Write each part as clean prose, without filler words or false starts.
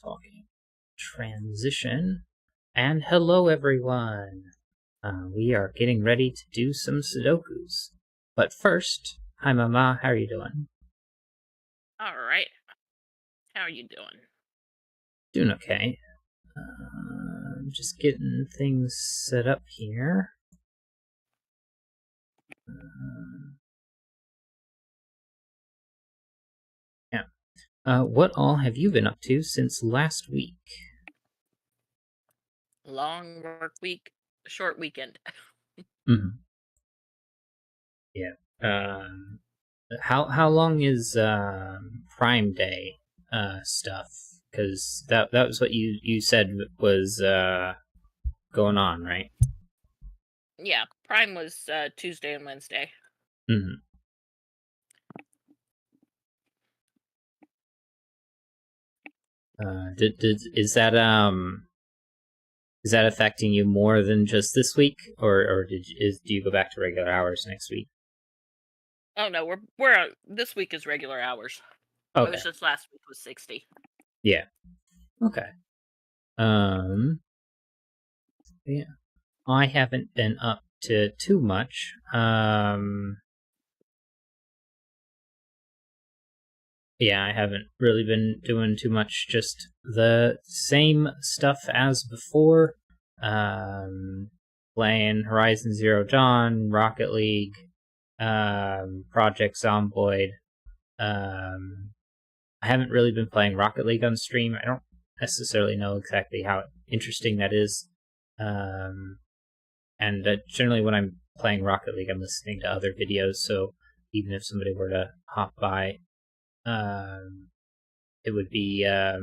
Talking transition. And hello, everyone. We are getting ready to do some Sudokus. But first, hi, Mama. How are you doing? All right. How are you doing? Doing okay. Just getting things set up here. What all have you been up to since last week? Long work week, short weekend. Mm-hmm. Yeah. How long is Prime Day stuff? Because that was what you said was going on, right? Yeah, Prime was Tuesday and Wednesday. Mm-hmm. Is that affecting you more than just this week, or do you go back to regular hours next week? Oh no, we're this week is regular hours. It Okay. was just last week was 60. Yeah. Okay. Yeah. I haven't been up to too much. Yeah, I haven't really been doing too much. Just the same stuff as before. Playing Horizon Zero Dawn, Rocket League, Project Zomboid. I haven't really been playing Rocket League on stream. I don't necessarily know exactly how interesting that is. And generally, when I'm playing Rocket League, I'm listening to other videos. So even if somebody were to hop by, it would be I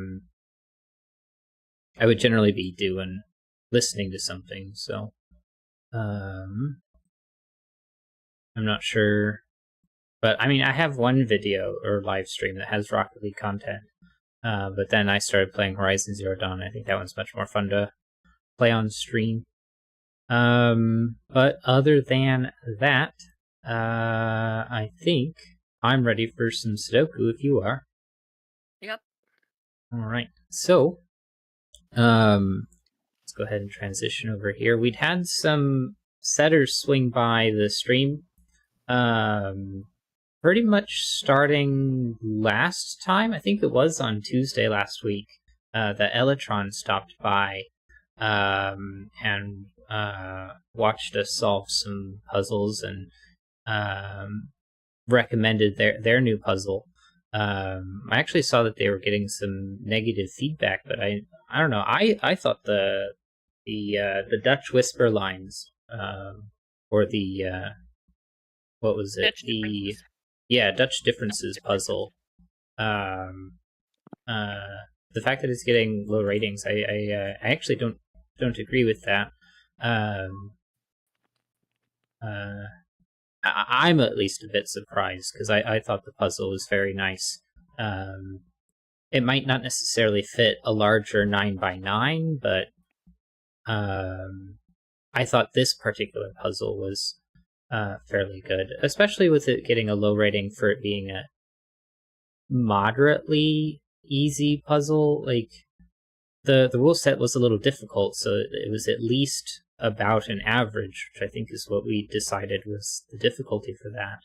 would generally be listening to something. So I'm not sure, but I mean, I have one video or live stream that has Rocket League content. But then I started playing Horizon Zero Dawn. I think that one's much more fun to play on stream. But other than that, I think I'm ready for some Sudoku if you are. Yep. All right. So, let's go ahead and transition over here. We'd had some setters swing by the stream, pretty much starting last time. I think it was on Tuesday last week. The Elytron stopped by, and watched us solve some puzzles and recommended their new puzzle. I actually saw that they were getting some negative feedback, but I don't know. I thought the Dutch whisper lines, or the what was it? Dutch differences. Dutch differences puzzle. Um, the fact that it's getting low ratings, I actually don't agree with that. Um, I'm at least a bit surprised because I thought the puzzle was very nice. It might not necessarily fit a larger 9x9, but I thought this particular puzzle was fairly good, especially with it getting a low rating for it being a moderately easy puzzle. Like the rule set was a little difficult, so it was at least about an average, which I think is what we decided was the difficulty for that.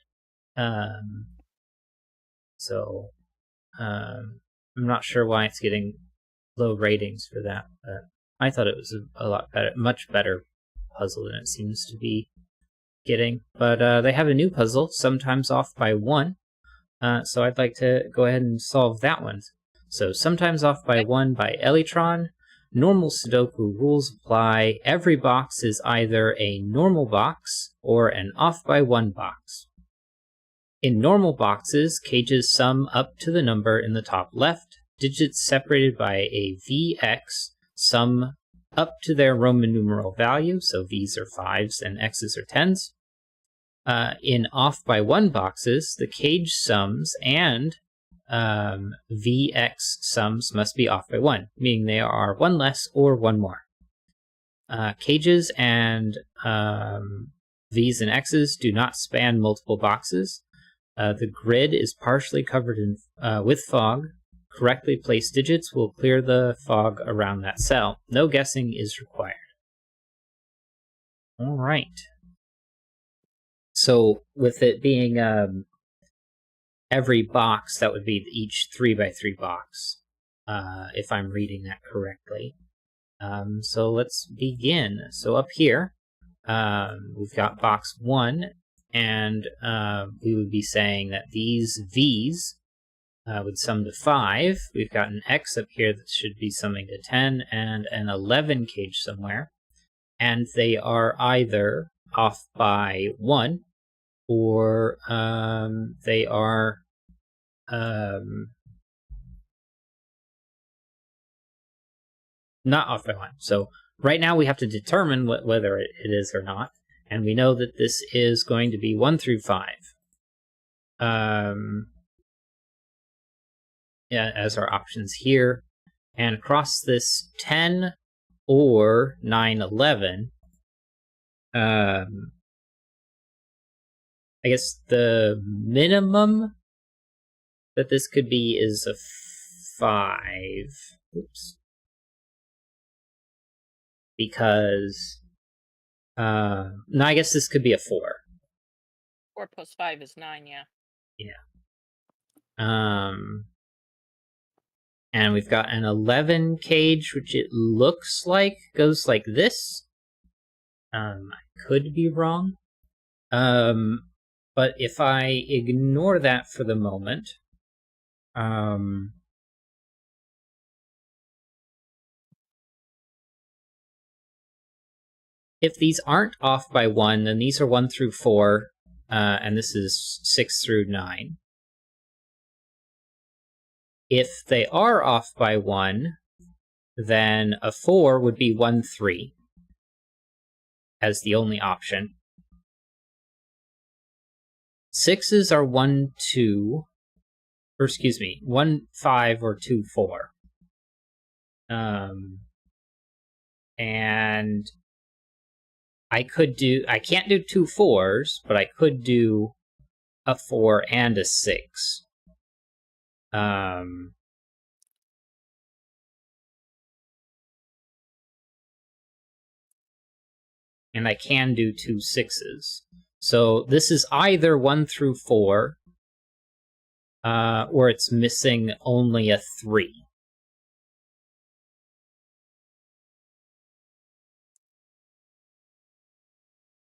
So I'm not sure why it's getting low ratings for that, but I thought it was a lot better, much better puzzle than it seems to be getting. But they have a new puzzle, sometimes off by one. So I'd like to go ahead and solve that one. So sometimes off by Okay. one by Elytron. Normal Sudoku rules apply. Every box is either a normal box or an off by one box. In normal boxes, cages sum up to the number in the top left. Digits separated by a VX sum up to their Roman numeral value, so V's are 5s and X's are 10s. In off by one boxes, the cage sums and VX sums must be off by one, meaning they are one less or one more. Cages and V's and X's do not span multiple boxes. The grid is partially covered with fog. correctly placed digits will clear the fog around that cell. No guessing is required. All right. So with it being every box, that would be each 3x3 box, if I'm reading that correctly. So let's begin. So up here, we've got box 1, and we would be saying that these V's would sum to 5. We've got an X up here that should be summing to 10, and an 11 cage somewhere. And they are either off by 1, or they are not off by 1. So right now we have to determine whether it is or not, and we know that this is going to be 1 through 5. Yeah, as our options here, and across this 10 or 9, 11, I guess the minimum that this could be is a 5. Oops. Because, no, I guess this could be a 4. 4 plus 5 is 9, yeah. Yeah. And we've got an 11 cage, which it looks like goes like this. I could be wrong. But if I ignore that for the moment, if these aren't off by 1, then these are 1 through 4, and this is 6 through 9. If they are off by 1, then a 4 would be 1, 3 as the only option. 6s are 1, 2, or excuse me, 1, 5 or 2, 4. And I can't do 2 4s, but I could do a 4 and a 6. And I can do 2 6s. So this is either 1 through 4, or it's missing only a 3.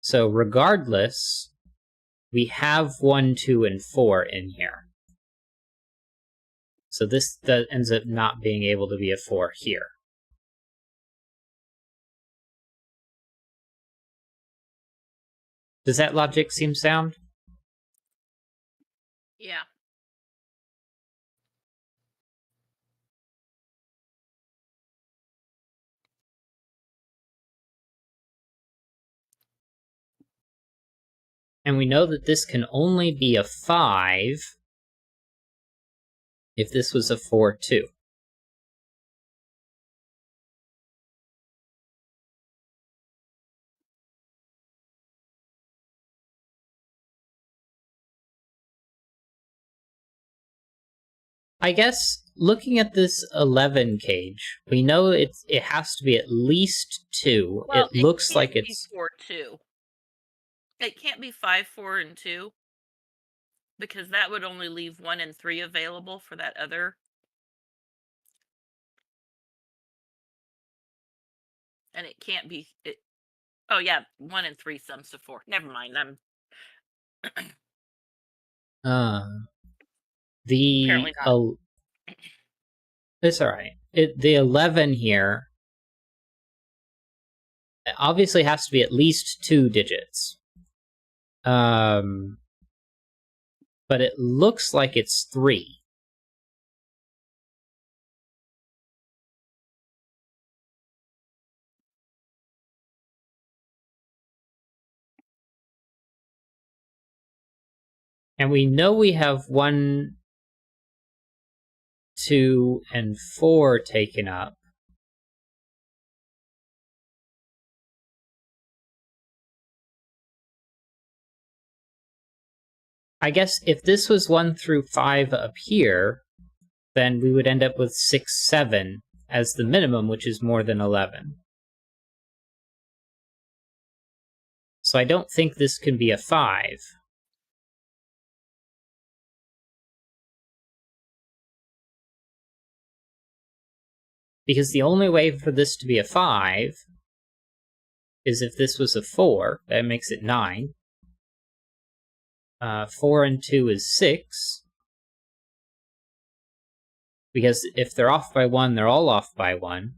So regardless, we have 1, 2, and 4 in here. So that ends up not being able to be a 4 here. Does that logic seem sound? Yeah. And we know that this can only be a 5 if this was a 4, 2. I guess looking at this 11 cage, we know it has to be at least 2. Well, it looks like can't it's be 4, 2. It can't be 5, 4, and 2, because that would only leave 1 and 3 available for that other. And it can't be. Oh yeah, 1 and 3 sums to 4. Never mind. Apparently not. It's all right. The 11 here obviously has to be at least 2 digits. But it looks like it's 3. And we know we have 1, 2, and 4 taken up. I guess if this was 1 through 5 up here, then we would end up with 6, 7 as the minimum, which is more than 11. So I don't think this can be a 5. Because the only way for this to be a 5 is if this was a 4. That makes it 9. 4 and 2 is 6. Because if they're off by 1, they're all off by 1.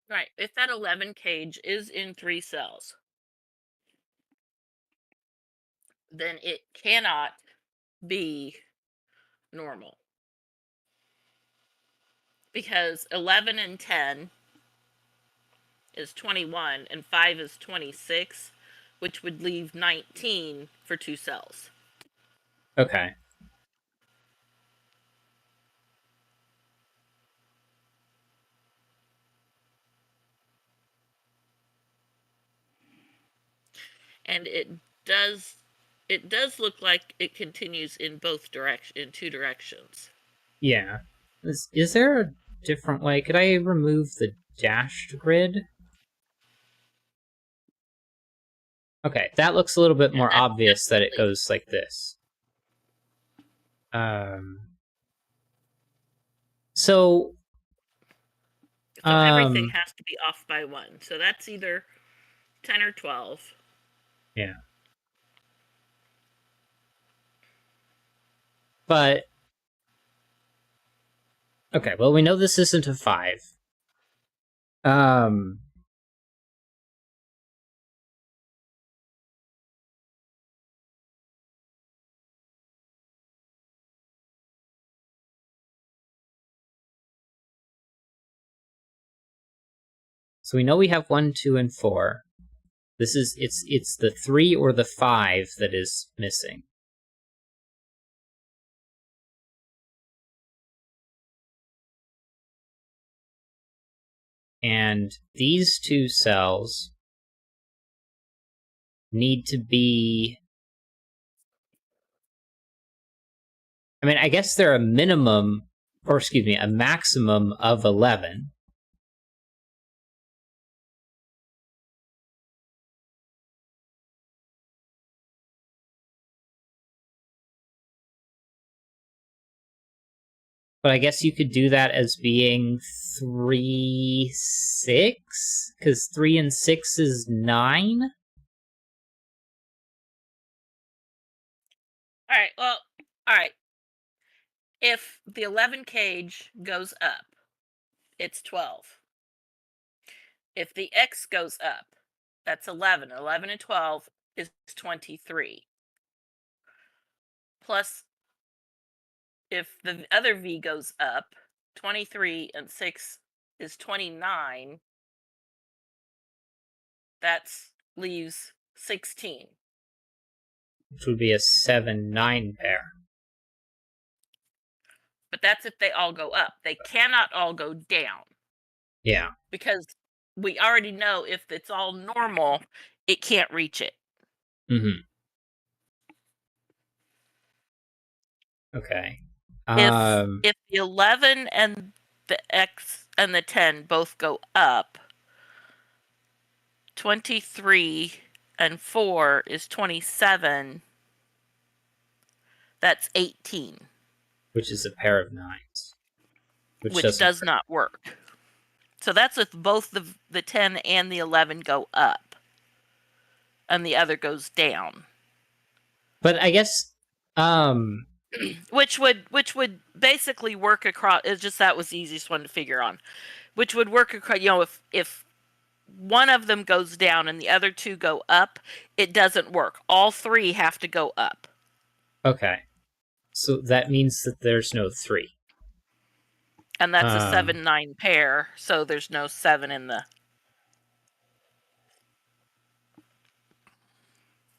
Right. If that 11 cage is in 3 cells, then it cannot be normal. Because 11 and 10 is 21 and 5 is 26, which would leave 19 for 2 cells. Okay. And it does look like it continues in two directions. Yeah. Is there a different way? Could I remove the dashed grid? Okay, that looks a little bit more obvious that it goes like this. So everything has to be off by 1. So that's either 10 or 12. Yeah. But okay, well, we know this isn't a 5. So we know we have 1, 2, and 4. This is it's the 3 or the 5 that is missing. And these 2 cells need to be... I mean, I guess they're a maximum of 11. But I guess you could do that as being 3, 6? Because 3 and 6 is 9? Alright. If the 11 cage goes up, it's 12. If the X goes up, that's 11. 11 and 12 is 23. Plus, if the other V goes up, 23 and 6 is 29. That leaves 16. Which would be a 7, 9 pair. But that's if they all go up. They cannot all go down. Yeah. Because we already know if it's all normal, it can't reach it. Mm-hmm. Okay. If the 11 and the X and the 10 both go up, 23 and 4 is 27. That's 18. Which is a pair of 9s. Which does not work. So that's if both the 10 and the 11 go up. And the other goes down. But I guess... which would basically work across... It's just that was the easiest one to figure on. Which would work across... if one of them goes down and the other 2 go up, it doesn't work. All 3 have to go up. Okay. So that means that there's no 3. And that's a 7-9 pair, so there's no 7 in the...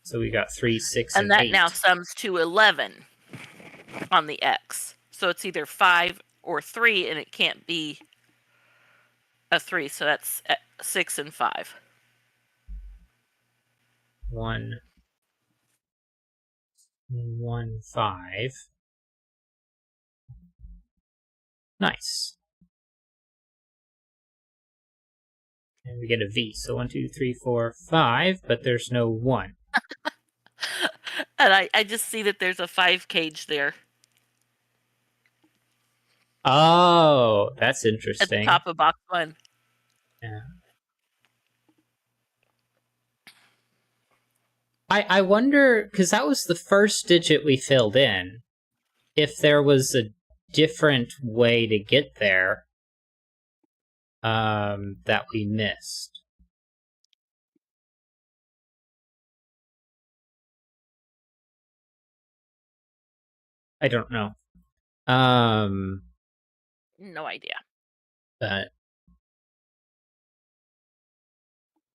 So we got 3, 6, and 8. And that now sums to 11 on the X. So it's either 5 or 3, and it can't be a 3, so that's 6 and 5. 1, 1, 5. Nice. And we get a V. So 1, 2, 3, 4, 5, but there's no 1. And I just see that there's a 5 cage there Oh, that's at the interesting. top of box 1. Yeah. I wonder, because that was the first digit we filled in, if there was a different way to get there that we missed. I don't know. No idea. But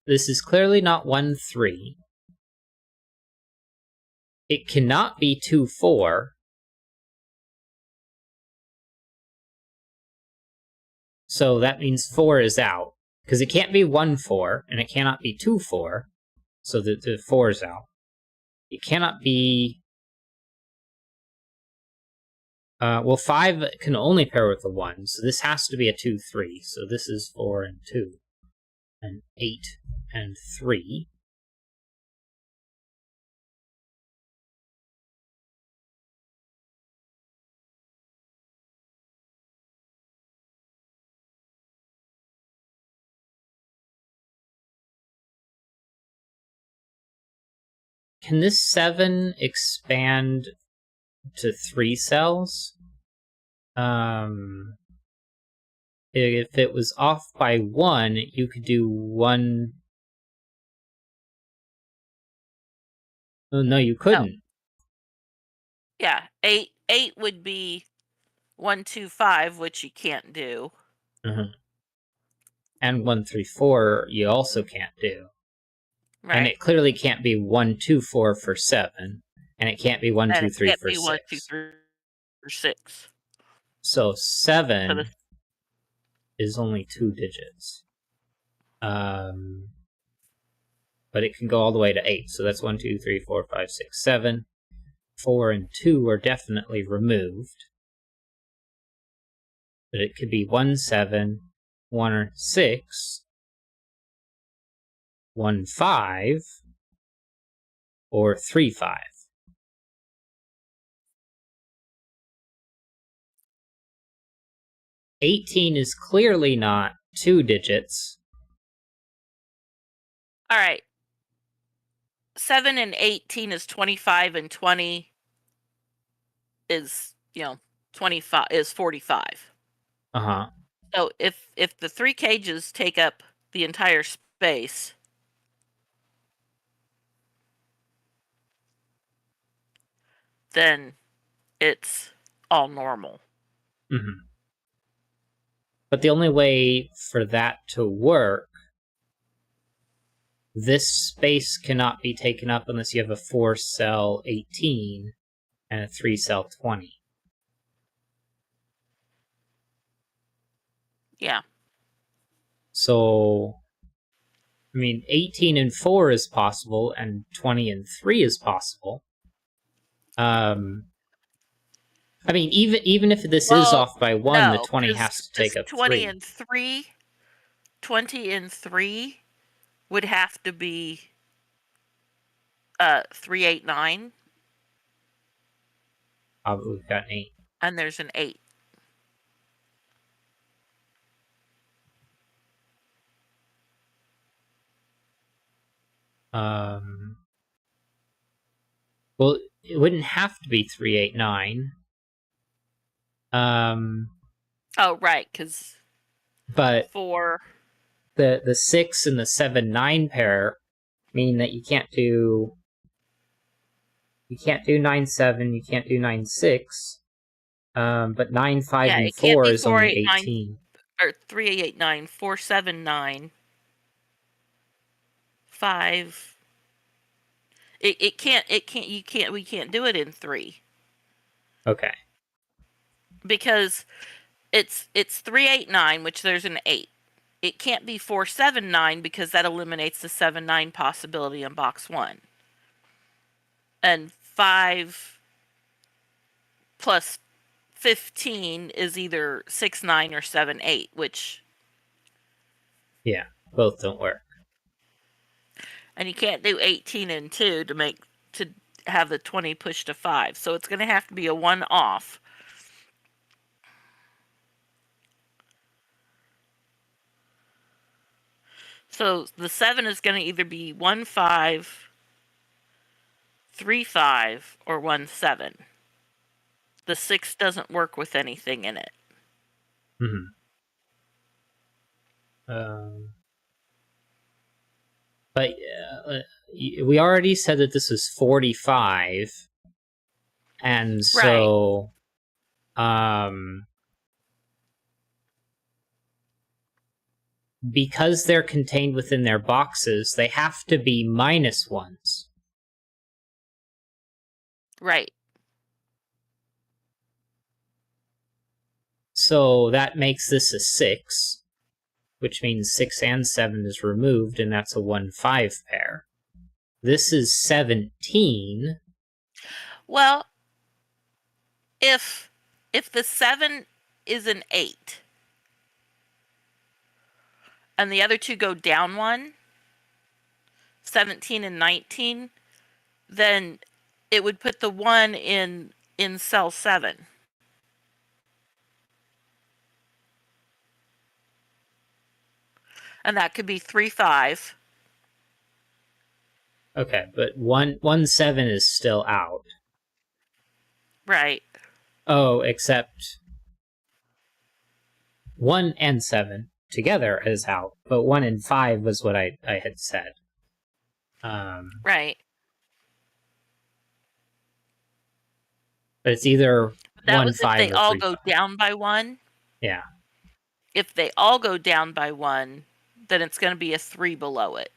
this is clearly not 1, 3. It cannot be 2, 4. So that means 4 is out. Because it can't be 1, 4, and it cannot be 2, 4. So the 4 is out. It cannot be... well, 5 can only pair with a 1, so this has to be a 2, 3. So this is 4 and 2. And 8 and 3. Can this 7 expand to 3 cells? If it was off by 1, you could do 1... Oh, no, you couldn't. Yeah, 8 would be 1, 2, 5, which you can't do. And 1, 3, 4 you also can't do. Right. And it clearly can't be 1, 2, 4 for 7. And it can't be 1, And 2, it 3 can't for be 6. 1, 2, 3, or 6. So 7 So is only 2 digits. But it can go all the way to 8. So that's 1, 2, 3, 4, 5, 6, 7. 4 and 2 are definitely removed. But it could be 1, 7, 1, 6, 1, 5, or 3, 5. $18 is clearly not 2 digits. all right. 7 and 18 is 25, and 20 is, 25 is 45. Uh-huh. So if the 3 cages take up the entire space, then it's all normal. Mm-hmm. But the only way for that to work, this space cannot be taken up unless you have a 4-cell 18 and a 3-cell 20. Yeah. So, I mean, 18 and 4 is possible, and 20 and 3 is possible. I mean, even if this is off by 1, the 20 has to take up 20 3. and 3, 20 and 3 would have to be 3, 8, 9. We've got an 8. And there's an 8. Well, it wouldn't have to be 3, 8, 9. Oh, right, because But 4. the 6 and the 7, 9 pair mean that you can't do 9, 7, you can't do 9, 6. But 9, 5, Yeah, and it can't 4 be is 4, only 8, 9, 18. or 3, 8, 9, 4, 7, 9, 5. We can't do it in 3. Okay. Because it's 3, 8, 9, which there's an 8. It can't be 4, 7, 9 because that eliminates the 7, 9 possibility in box 1. And 5 plus 15 is either 6, 9, or 7, 8, which... Yeah, both don't work. And you can't do 18 and 2 to have the 20 push to 5. So it's going to have to be a 1 off. So the 7 is going to either be 1, 5, 3, 5, or 1, 7. The 6 doesn't work with anything in it. But we already said that this was 45, and so because they're contained within their boxes, they have to be minus ones. Right. So that makes this a 6, which means 6 and 7 is removed, and that's a 1-5 pair. This is 17. Well, if the 7 is an 8, and the other two go down 1, 17 and 19, then it would put the 1 in cell 7. And that could be 3, 5. Okay, but 1-7 is still out. Right. Oh, except 1 and 7 together is out, but 1 and 5 was what I had said. Right. But it's either That 1, was 5, if they or all 3, go 5. down by 1. Yeah. If they all go down by 1, then it's going to be a 3 below it.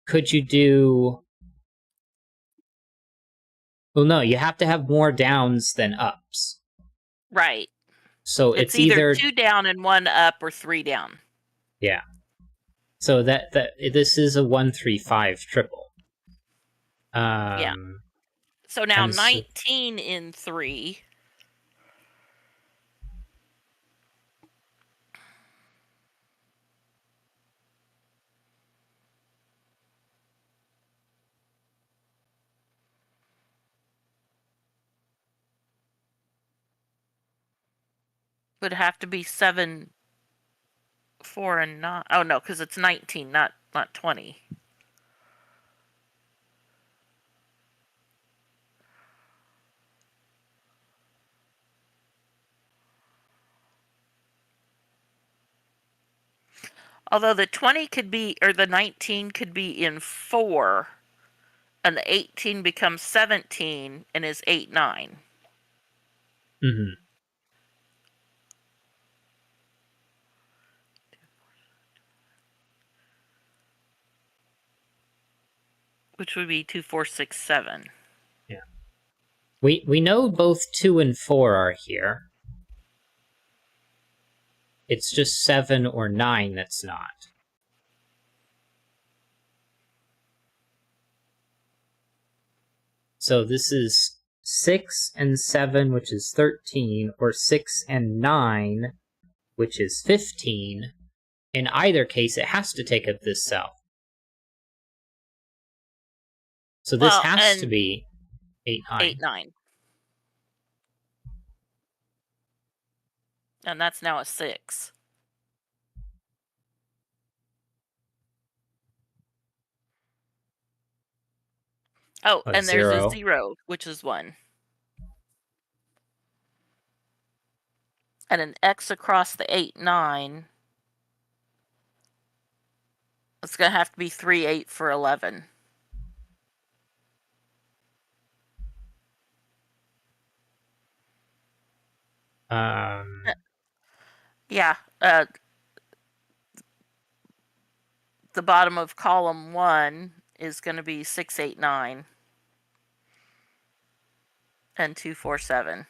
Could you do... Well, no, you have to have more downs than ups. Right. So it's either 2 down and 1 up, or 3 down. Yeah. So that this is a 1-3-5 triple. Yeah. So now 19 in 3. Would have to be 7, 4, and 9. Oh no, because it's 19, not 20. Although the 20 could be, or the 19 could be in 4, and the 18 becomes 17 and is 8, 9. Mm-hmm. Which would be 2, 4, 6, 7. Yeah. We know both 2 and 4 are here. It's just 7 or 9 that's not. So this is 6 and 7, which is 13, or 6 and 9, which is 15. In either case, it has to take up this cell. So this has to be 8, 9. 8, 9. And that's now a 6. Oh, and there's a 0, which is 1. And an X across the 8, 9. It's going to have to be 3, 8 for 11. Yeah. The bottom of column 1 is going to be 6, 8, 9. And 2, 4, 7.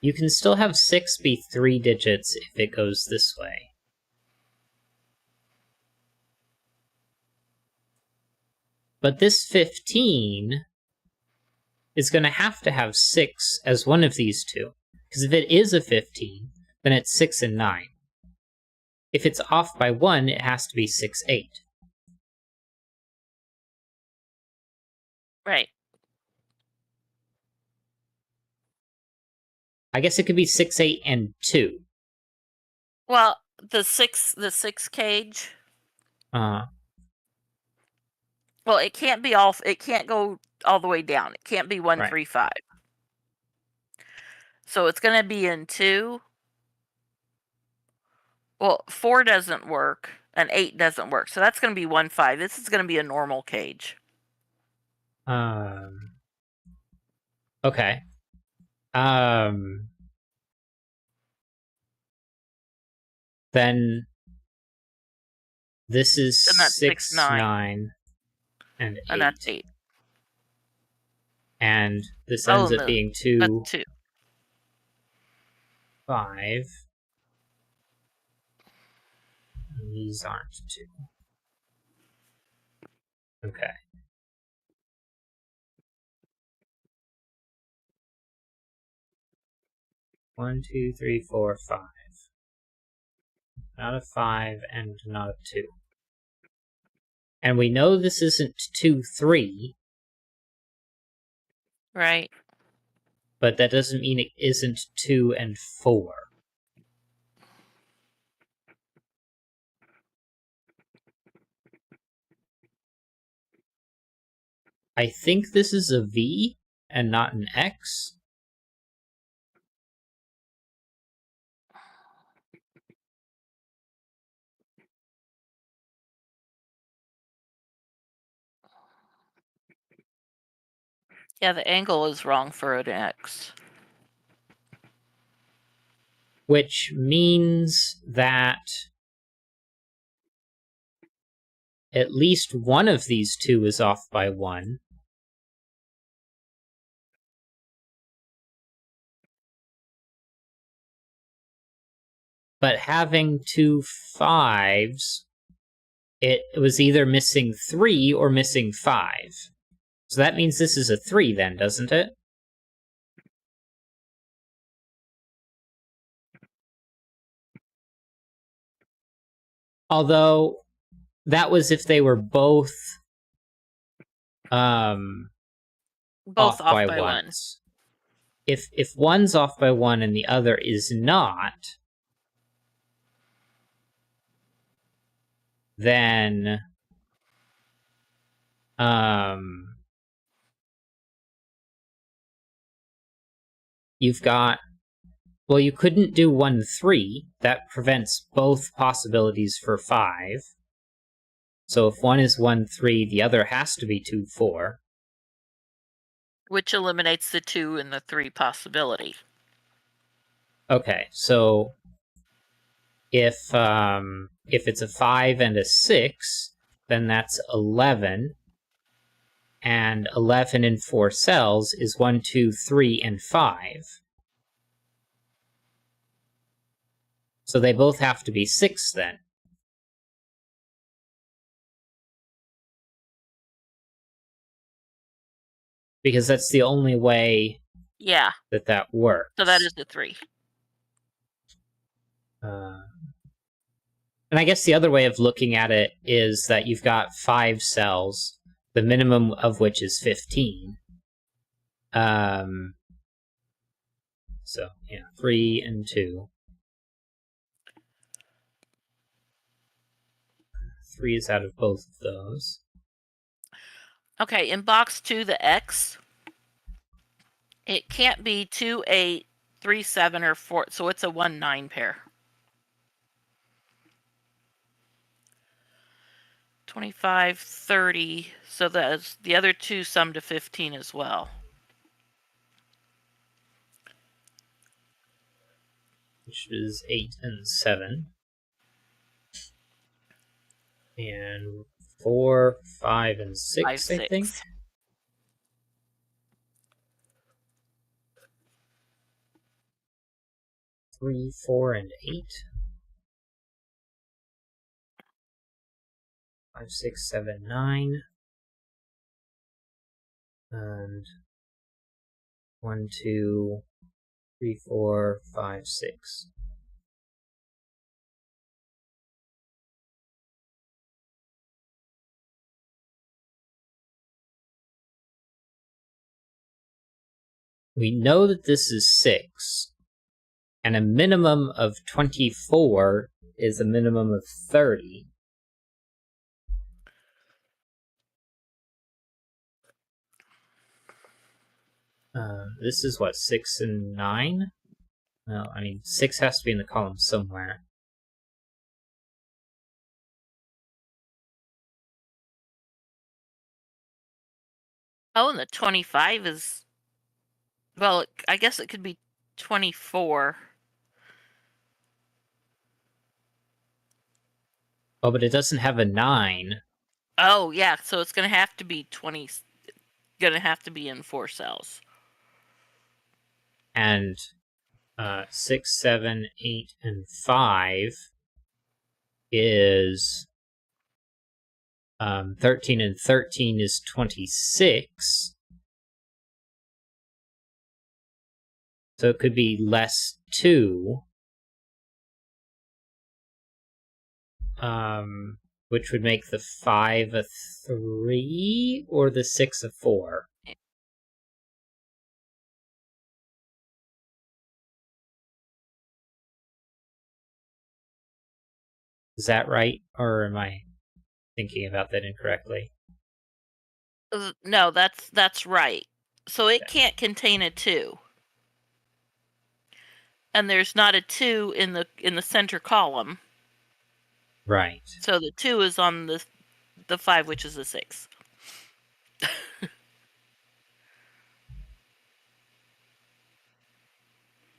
You can still have 6 be 3 digits if it goes this way. But this 15 is going to have 6 as one of these two. Because if it is a 15, then it's 6 and 9. If it's off by 1, it has to be 6, 8. Right. I guess it could be 6, 8, and 2. Well, the six cage. Uh, Well, it can't be all. It can't go all the way down. It can't be 1, Right. 3, 5. So it's going to be in 2. Well, 4 doesn't work, and 8 doesn't work. So that's going to be 1, 5. This is going to be a normal cage. Okay. Then this is And that's 6, 6, 9. 9, and 8. And that's 8. And this ends up being 2, 2. 5. And these aren't 2. Okay. One, 2, 3, 4, 5. Not a 5 and not a 2. And we know this isn't 2, 3. Right. But that doesn't mean it isn't 2 and 4. I think this is a V and not an X. Yeah, the angle is wrong for an X. Which means that at least one of these two is off by 1. But having 2 5s, it was either missing 3 or missing 5. So that means this is a 3 then, doesn't it? Although, that was if they were both off by 1. ones. If one's off by 1 and the other is not, then you've got, well, you couldn't do 1, 3. That prevents both possibilities for 5. So if one is 1, 3, the other has to be 2, 4. Which eliminates the 2 and the 3 possibility. Okay, so if it's a 5 and a 6, then that's 11. And 11 in 4 cells is 1, 2, 3, and 5. So they both have to be 6 then. Because that's the only way that works. So that is the 3. And I guess the other way of looking at it is that you've got 5 cells, the minimum of which is 15. So, yeah, 3 and 2. 3 is out of both of those. Okay, in box 2, the X, it can't be 2, 8, 3, 7, or 4, so it's a 1, 9 pair. 25, 30, so that's the other two sum to 15 as well. Which is 8 and 7. And 4, 5, and 6, 5, 6. I think. 3, 4, and 8. 5, 6, 7, 9. And 1, 2, 3, 4, 5, 6. We know that this is 6, and a minimum of 24 is a minimum of 30. This is what, 6 and 9? Well, I mean, 6 has to be in the column somewhere. Oh, and the 25 is... Well, I guess it could be 24. Oh, but it doesn't have a 9. Oh, yeah, so it's going to have to be 20... Going to have to be in 4 cells. And 6, 7, 8, and 5 is 13, and 13 is 26. So it could be less 2. Which would make the 5 a 3 or the 6 a 4. Is that right, or am I thinking about that incorrectly? No, that's right. So it can't contain a 2. And there's not a 2 in the center column. Right. So the 2 is on the 5, which is a 6.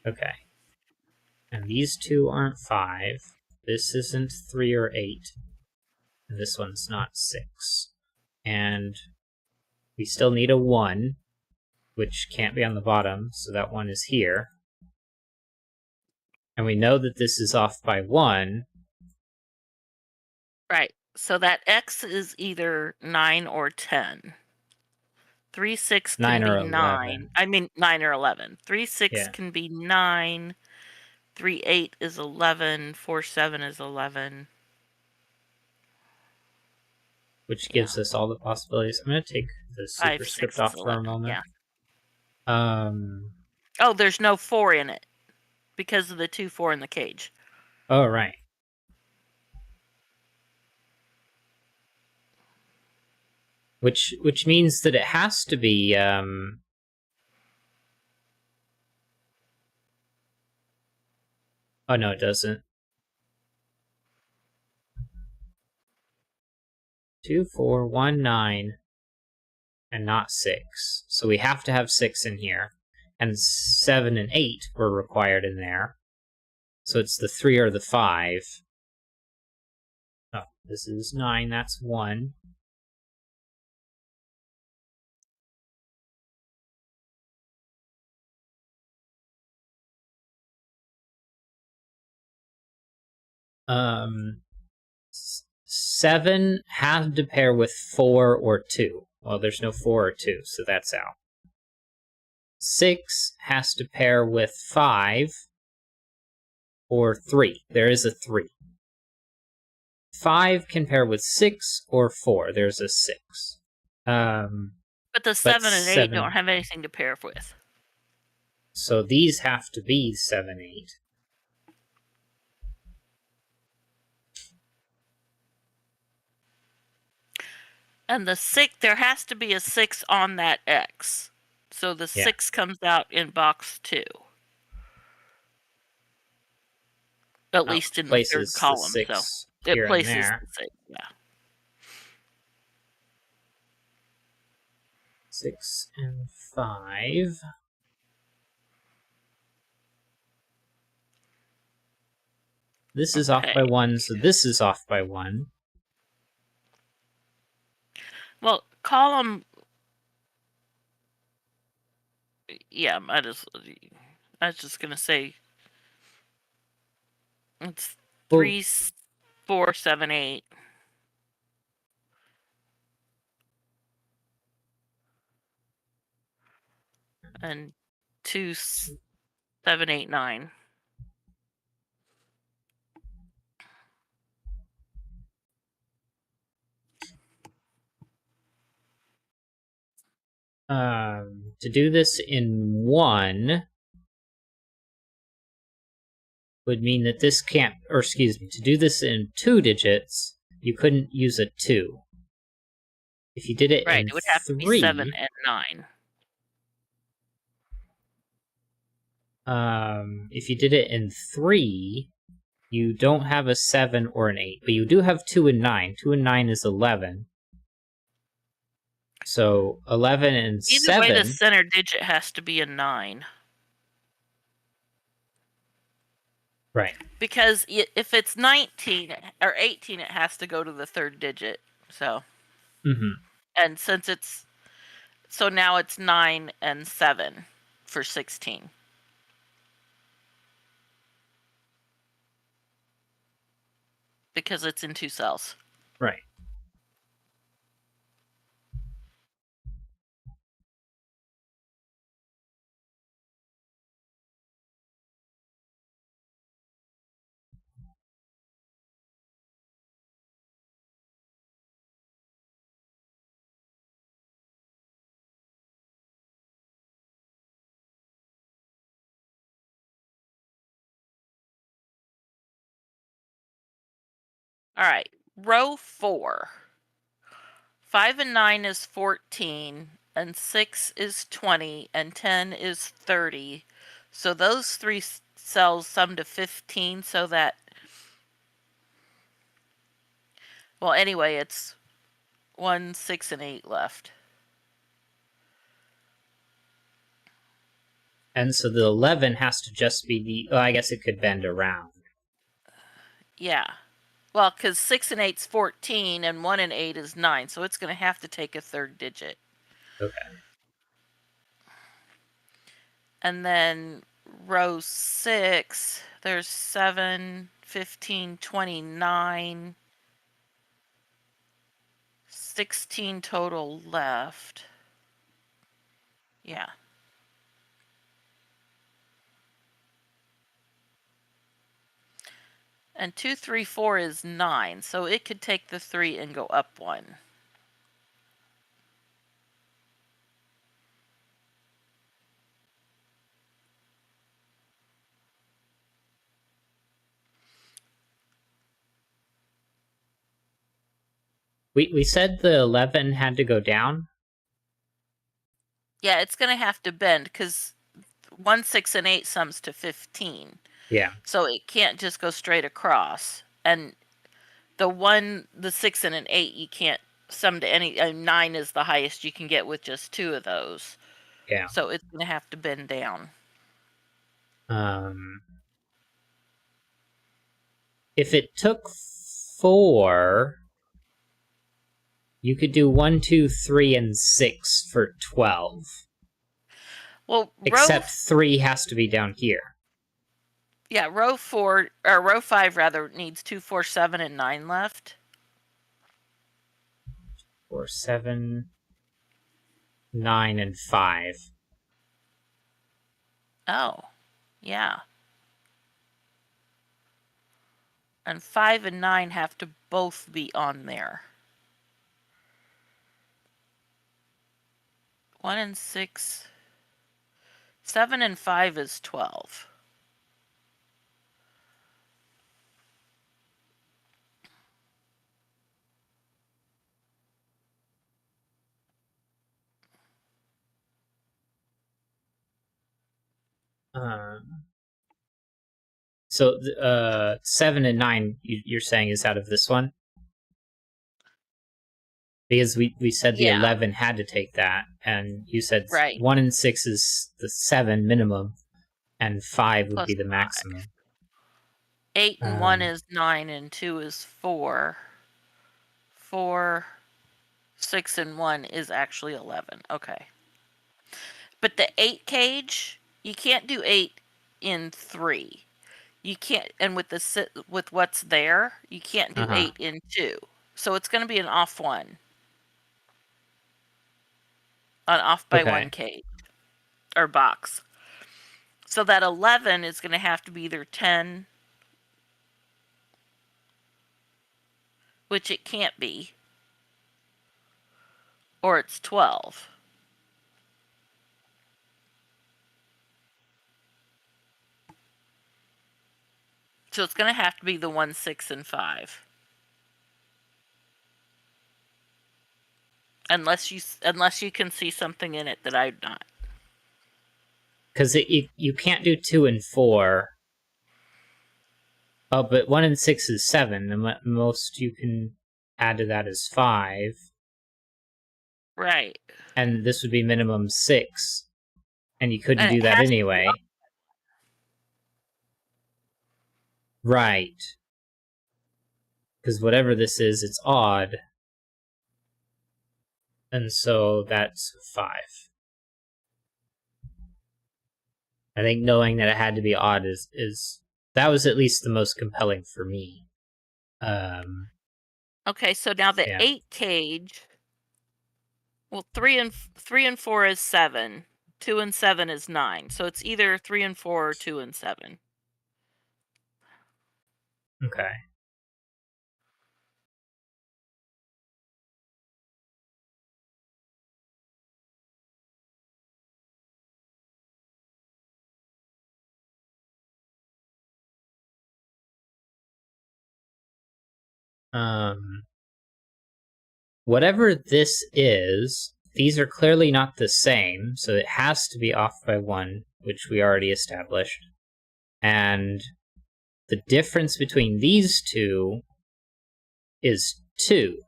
Okay. And these two aren't 5. This isn't 3 or 8. And this one's not 6. And we still need a 1, which can't be on the bottom, so that 1 is here. And we know that this is off by 1. Right. So that X is either 9 or 10. 3, 6 can 9 or be 11. 9. I mean, 9 or 11. 3, 6 Yeah. can be 9. 3, 8 is 11. 4, 7 is 11. Which gives us all the possibilities. I'm going to take the 5, superscript 6 off is for a 11. moment. Yeah. Oh, there's no 4 in it because of the 2, 4 in the cage. Oh, right. Which means that it has to be oh no, it doesn't. 2, 4, 1, 9, and not 6. So we have to have 6 in here. And 7 and 8 were required in there. So it's the 3 or the 5. Oh, this is 9, that's 1. Um, 7 had to pair with 4 or 2. Well, there's no 4 or 2, so that's out. 6 has to pair with 5 or 3. There is a 3. 5 can pair with 6 or 4. There's a 6. But the 7 and 8 don't have anything to pair with. So these have to be 7, 8. And the 6, there has to be a 6 on that X. So the 6 comes out in box 2. At least in the third column. The 6 so it here places and there. the 6, yeah. 6 and 5. This is off by 1, so this is off by 1. Well, column... Yeah, I was just going to say... It's Well, 3, 4, 7, 8. And 2, 7, 8, 9. to do this in 1 would mean that this can't, or excuse me, to do this in 2 digits, you couldn't use a 2. If you did it Right, in it would have to be 7 3, and 9. if you did it in 3, you don't have a 7 or an 8, but you do have 2 and 9. 2 and 9 is 11. So 11 and Either way, the 7. center digit has to be a 9. Right. Because if it's 19 or 18, it has to go to the third digit. So, and since it's so now it's 9 and 7 for 16. Because it's in 2 cells. Right. All right, row 4. 5 and 9 is 14, and 6 is 20, and 10 is 30. So those 3 cells sum to 15, so that, well, anyway, it's 1, 6, and 8 left. And so the 11 has to just be the, I guess it could bend around. Yeah. Well, because 6 and 8 is 14, and 1 and 8 is 9, so it's going to have to take a third digit. Okay. And then row 6, there's 7, 15, 29, 16 total left. Yeah. And 2, 3, 4 is 9, so it could take the 3 and go up 1. We said the 11 had to go down? Yeah, it's going to have to bend because 1, 6, and 8 sums to 15. Yeah. So it can't just go straight across. And the 1, the 6, and an 8, you can't sum to any. 9 is the highest you can get with just 2 of those. Yeah. So it's going to have to bend down. If it took 4, you could do 1, 2, 3, and 6 for 12. Well, Except 3 has to be down here. yeah, row 4 or row 5 rather needs 2, 4, 7, and 9 left. 4, 7, 9, and 5. Oh, yeah. And 5 and 9 have to both be on there. 1 and 6. 7 and 5 is 12. So 7 and 9, you're saying, is out of this one? Because we said the Yeah. 11 had to take that, and you said Right. 1 and 6 is the 7 minimum, and 5 would Plus be the 5. maximum. 8 and 1 is 9, and 2 is 4. 4, 6, and 1 is actually 11. Okay. But the 8 cage, you can't do 8 in 3. You can't, and with with what's there, you can't do 8 in 2. So it's going to be an off 1. An off by 1 Okay. cage or box. So that 11 is going to have to be either 10, which it can't be, or it's 12. So it's going to have to be the 1, 6, and 5. Unless you can see something in it that I'm not. Because you can't do 2 and 4. Oh, but 1 and 6 is 7. The most you can add to that is 5. Right. And this would be minimum 6. And you couldn't And do it that has anyway. Right. Because whatever this is, it's odd. And so that's 5. I think knowing that it had to be odd is that was at least the most compelling for me. Okay, so now the 8 cage. Well, 3 and 4 is 7. 2 and 7 is 9. So it's either 3 and 4 or 2 and 7. Okay. Whatever this is, these are clearly not the same, so it has to be off by 1, which we already established. And the difference between these two is 2.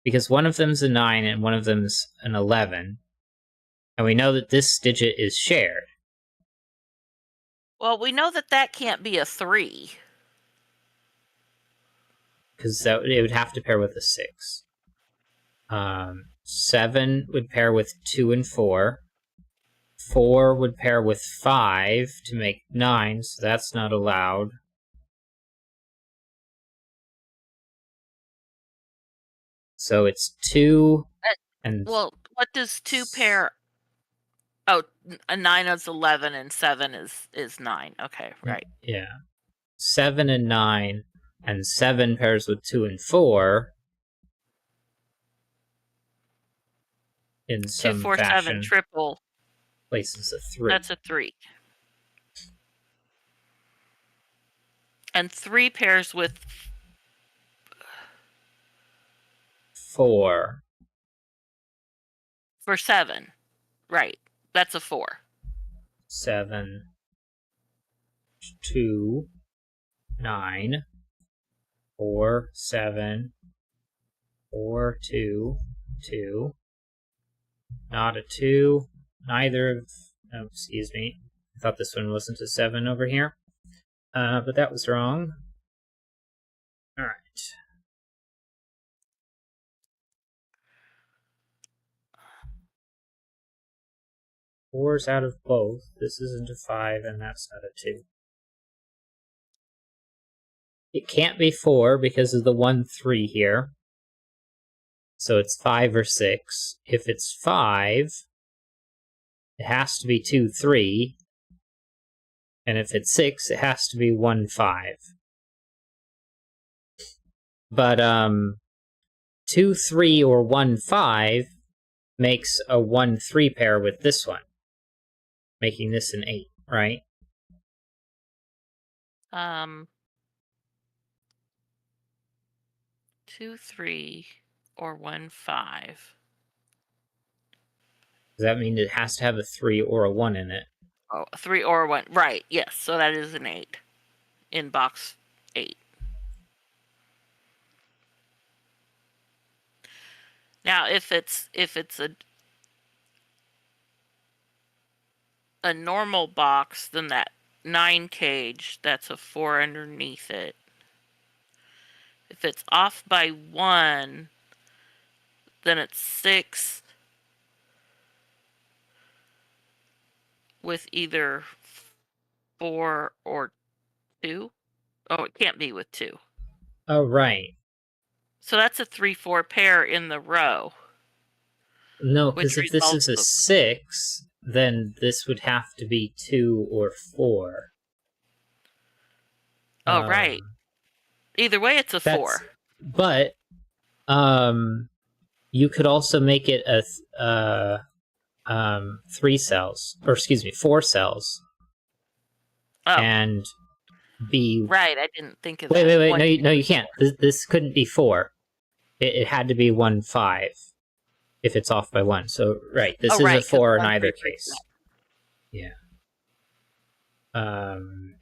Because one of them's a 9 and one of them's an 11. And we know that this digit is shared. Well, we know that can't be a 3. Because it would have to pair with a 6. 7 would pair with 2 and 4. 4 would pair with 5 to make 9, so that's not allowed. So it's 2 and... Well, what does 2 pair? Oh, a 9 is 11 and 7 is 9. Okay, right. Yeah. 7 and 9, and 7 pairs with 2 and 4 in some 2, 4, fashion. 7 triple Places a 3. That's a 3. And 3 pairs with 4. For 7. Right. That's a 4. 7, 2, 9, 4, 7, 4, 2, 2. Not a 2. Neither of... Oh, excuse me. I thought this one wasn't a 7 over here. But that was wrong. Alright. 4's out of both. This isn't a 5, and that's not a 2. It can't be 4 because of the 1, 3 here. So it's 5 or 6. If it's 5, it has to be 2, 3. And if it's 6, it has to be 1, 5. But 2, 3, or 1, 5 makes a 1, 3 pair with this one, making this an 8, right? 2, 3, or 1, 5. Does that mean it has to have a 3 or a 1 in it? Oh, 3 or 1. Right, yes. So that is an 8 in box 8. Now, if it's a normal box, then that 9 cage, that's a 4 underneath it. If it's off by 1, then it's 6 with either 4 or 2. Oh, it can't be with 2. Oh, right. So that's a 3-4 pair in the row, No, which because if this is results a 6, then this would have to be 2 or 4. Oh, right. Either way, it's a That's 4. but you could also make it a 3 cells, or excuse me, 4 cells, Oh, and be right. I didn't think of wait, that. wait, wait. One. No, you can't. This couldn't be 4. It had to be 1 5 if it's off by 1. So right, this Oh, is a right. Because 4 in 1 3 either breaks case. up. Yeah.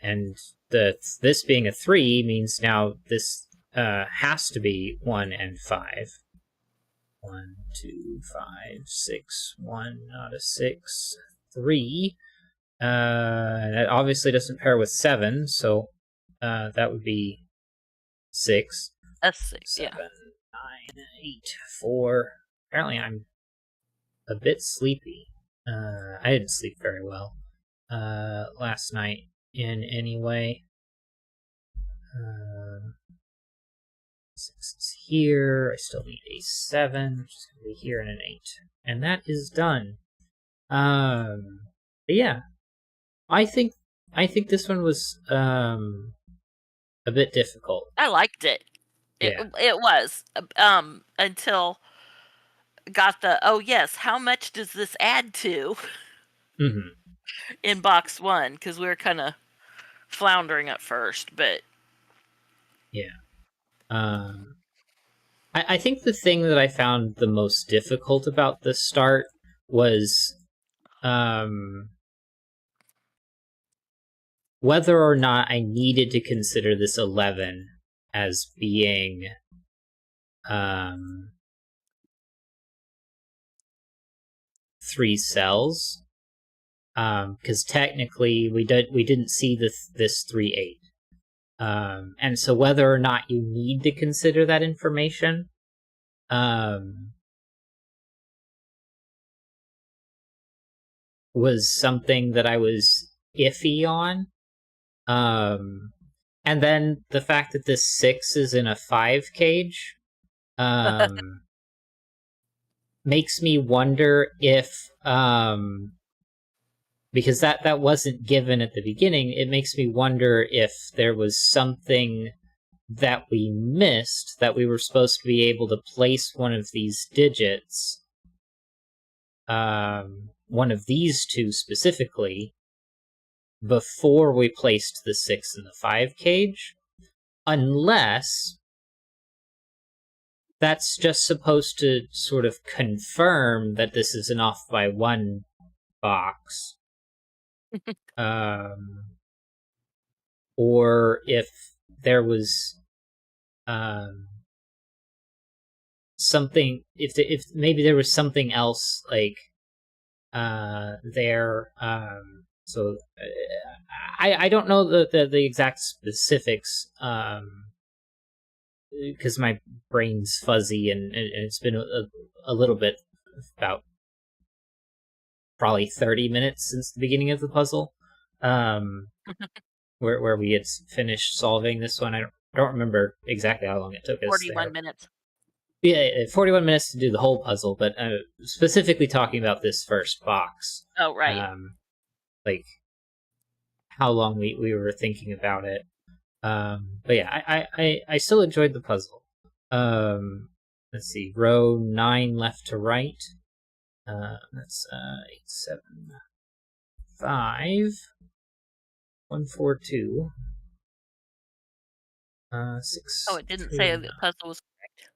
And this being a 3 means now this has to be 1 and 5. 1, 2, 5, 6, 1, not a 6, 3. That obviously doesn't pair with 7, so that would be 6. A 6, 7, yeah. 9, 8, 4. Apparently I'm a bit sleepy. I didn't sleep very well last night in any way. 6 is here. I still need a 7, which is going to be here, and an 8. And that is done. Yeah. I think this one was a bit difficult. I liked it. Yeah. It was until got the oh yes, how much does this add to Mm-hmm. in box 1, because we were kind of floundering at first, but Yeah. I think the thing that I found the most difficult about the start was whether or not I needed to consider this 11 as being 3 cells, because technically we didn't see this 3 8, and so whether or not you need to consider that information was something that I was iffy on. And then the fact that this 6 is in a 5 cage makes me wonder if because that wasn't given at the beginning, it makes me wonder if there was something that we missed, that we were supposed to be able to place one of these digits, one of these two specifically, before we placed the 6 in the 5 cage, unless that's just supposed to sort of confirm that this is an off by 1 box. Or if there was something, if maybe there was something else like there. So I don't know the exact specifics because my brain's fuzzy and it's been a little bit, about probably 30 minutes since the beginning of the puzzle, where we had finished solving this one. I don't remember exactly how long it took us. 41 minutes. Yeah, 41 minutes to do the whole puzzle, but specifically talking about this first box. Oh, right. Like how long we were thinking about it. But yeah, I still enjoyed the puzzle. Let's see, row 9 left to right. That's 8, 7, 5, 1, 4, 2, 6. Oh, it didn't 3, say the puzzle was correct.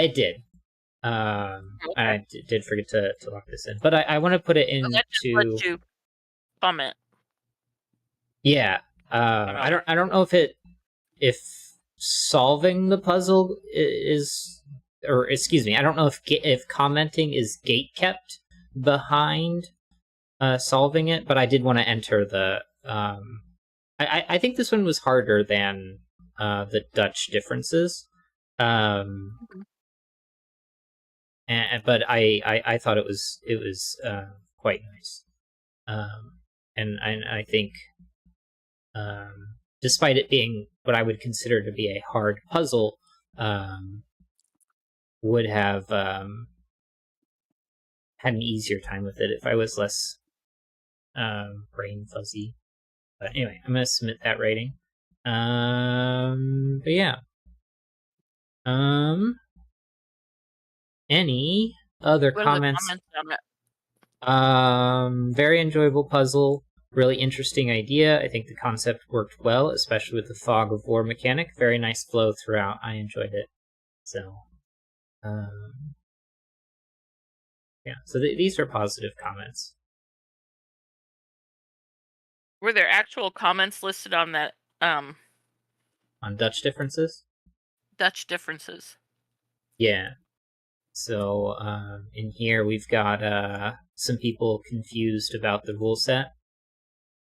It did. Okay. I did forget to lock this in, but I want to put it Oh, that just into. lets you comment. Yeah. I don't know if solving the puzzle is, or excuse me, I don't know if commenting is gate kept behind solving it, but I did want to enter the. I think this one was harder than the Dutch differences. But I thought it was quite nice. And I think, despite it being what I would consider to be a hard puzzle, would have had an easier time with it if I was less brain fuzzy. But anyway, I'm gonna submit that rating. But yeah. Any other What are the comments? comments on it? Very enjoyable puzzle. Really interesting idea. I think the concept worked well, especially with the fog of war mechanic. Very nice flow throughout. I enjoyed it. So, yeah. So these are positive comments. Were there actual comments listed on that? On Dutch differences? Dutch differences. Yeah. So, in here we've got some people confused about the rule set.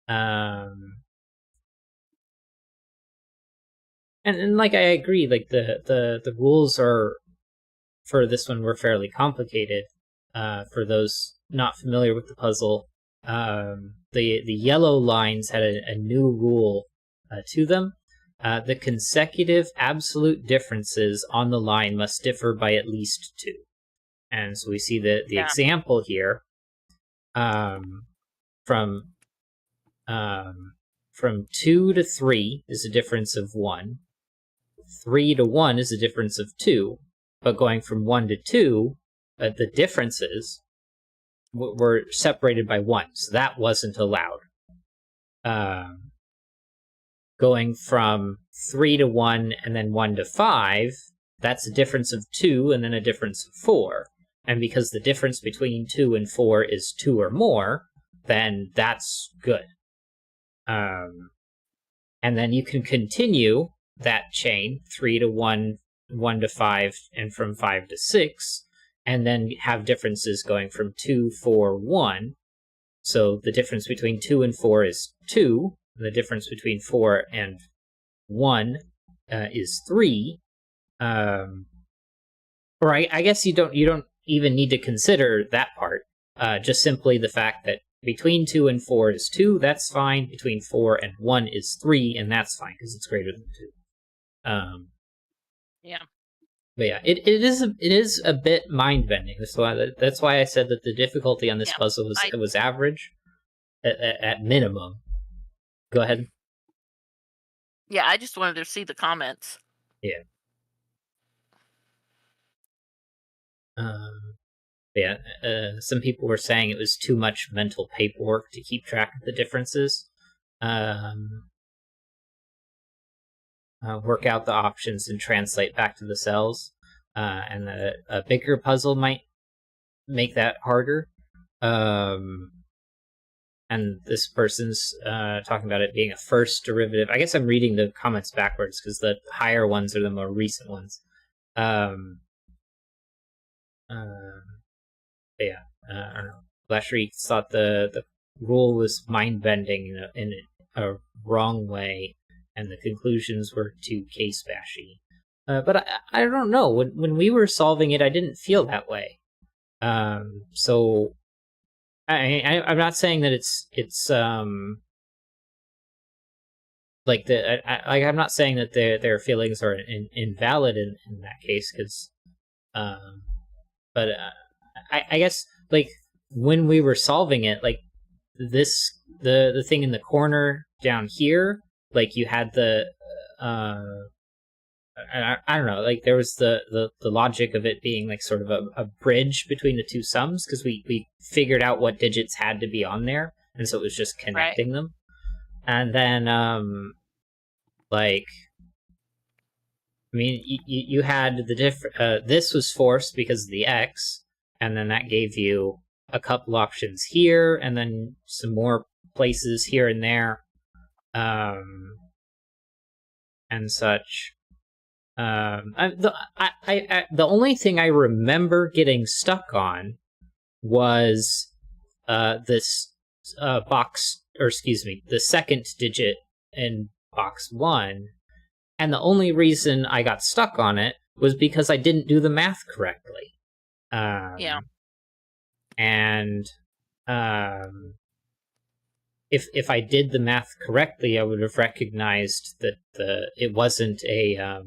And like I agree, like the rules are for this one were fairly complicated. For those not familiar with the puzzle, the yellow lines had a new rule to them. The consecutive absolute differences on the line must differ by at least 2. And so we see the example here from 2 to 3 is a difference of 1. 3 to 1 is a difference of 2. But going from 1 to 2, the differences were separated by 1. So that wasn't allowed. Going from 3 to 1 and then 1 to 5, that's a difference of 2 and then a difference of 4. And because the difference between 2 and 4 is 2 or more, then that's good. And then you can continue that chain, 3 to 1, 1 to 5, and from 5 to 6, and then have differences going from 2, 4, 1. So the difference between 2 and 4 is 2. The difference between 4 and 1 is 3. Or I guess you don't even need to consider that part. Just simply the fact that between 2 and 4 is 2, that's fine. Between 4 and 1 is 3, and that's fine because it's greater than 2. Yeah. But yeah, it is a bit mind bending. That's why I said that the difficulty on this puzzle was average at minimum. Go ahead. Yeah, I just wanted to see the comments. Yeah. Some people were saying it was too much mental paperwork to keep track of the differences. Work out the options and translate back to the cells. And a bigger puzzle might make that harder. And this person's talking about it being a first derivative. I guess I'm reading the comments backwards because the higher ones are the more recent ones. I don't know. Lashley thought the rule was mind-bending in a wrong way, and the conclusions were too case-bashy. But I don't know. When we were solving it, I didn't feel that way. So I'm not saying that it's like I'm not saying that their feelings are invalid in that case, because but I guess like when we were solving it, like the thing in the corner down here, like you had the I don't know, like there was the logic of it being like sort of a bridge between the two sums, because we figured out what digits had to be on there, and so it was just connecting them. And then like I mean you had the this was forced because of the x, and then that gave you a couple options here and then some more places here and there and such. The only thing I remember getting stuck on was this box, or excuse me, the second digit in box 1, and the only reason I got stuck on it was because I didn't do the math correctly. And if I did the math correctly, I would have recognized that it wasn't a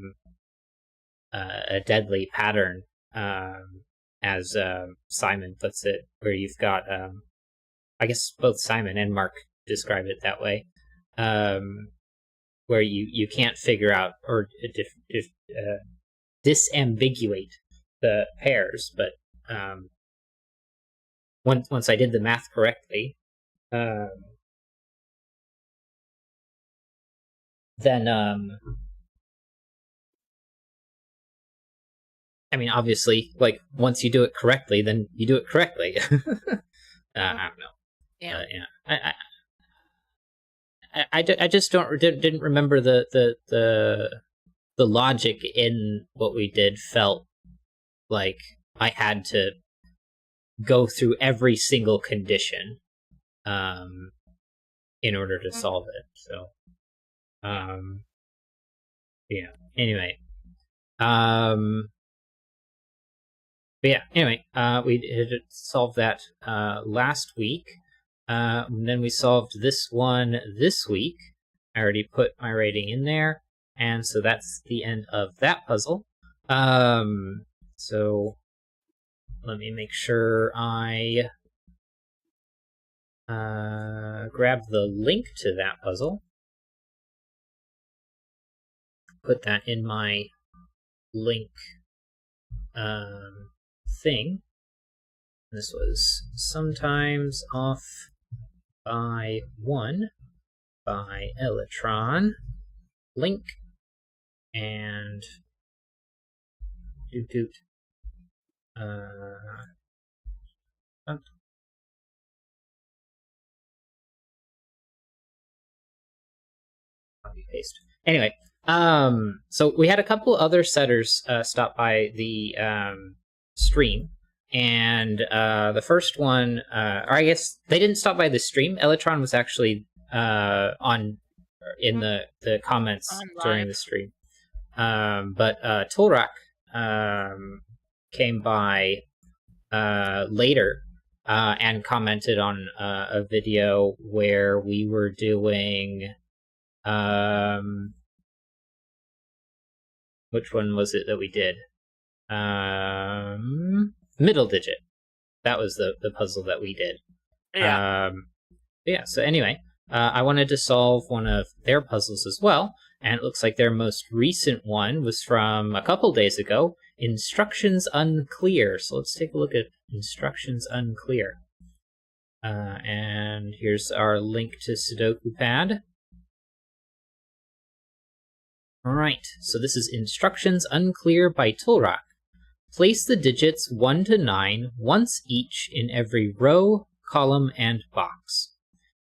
deadly pattern, as Simon puts it, where you've got I guess both Simon and Mark describe it that way, where you can't figure out or disambiguate the pairs, but once I did the math correctly, then I mean, obviously, like once you do it correctly, then you do it correctly. I don't know. Yeah. Yeah. I just didn't remember the logic in what we did. Felt like I had to go through every single condition in order to solve it. So yeah. Anyway. But yeah, anyway, we had solved that last week. And then we solved this one this week. I already put my rating in there. And so that's the end of that puzzle. So let me make sure I grab the link to that puzzle. Put that in my link thing. This was sometimes off by 1 by Electron. Link and doot. Copy paste. Anyway, so we had a couple other setters stop by the stream, and the first one, or I guess they didn't stop by the stream. Electron was actually on in the comments during the stream, but Tolrak came by later and commented on a video where we were doing which one was it that we did? Middle digit. That was the puzzle that we did. Yeah. Yeah, so anyway, I wanted to solve one of their puzzles as well, and it looks like their most recent one was from a couple days ago, Instructions Unclear. So let's take a look at Instructions Unclear. And here's our link to Sudoku pad. Alright, so this is Instructions Unclear by Tolrak. Place the digits 1 to 9 once each in every row, column, and box.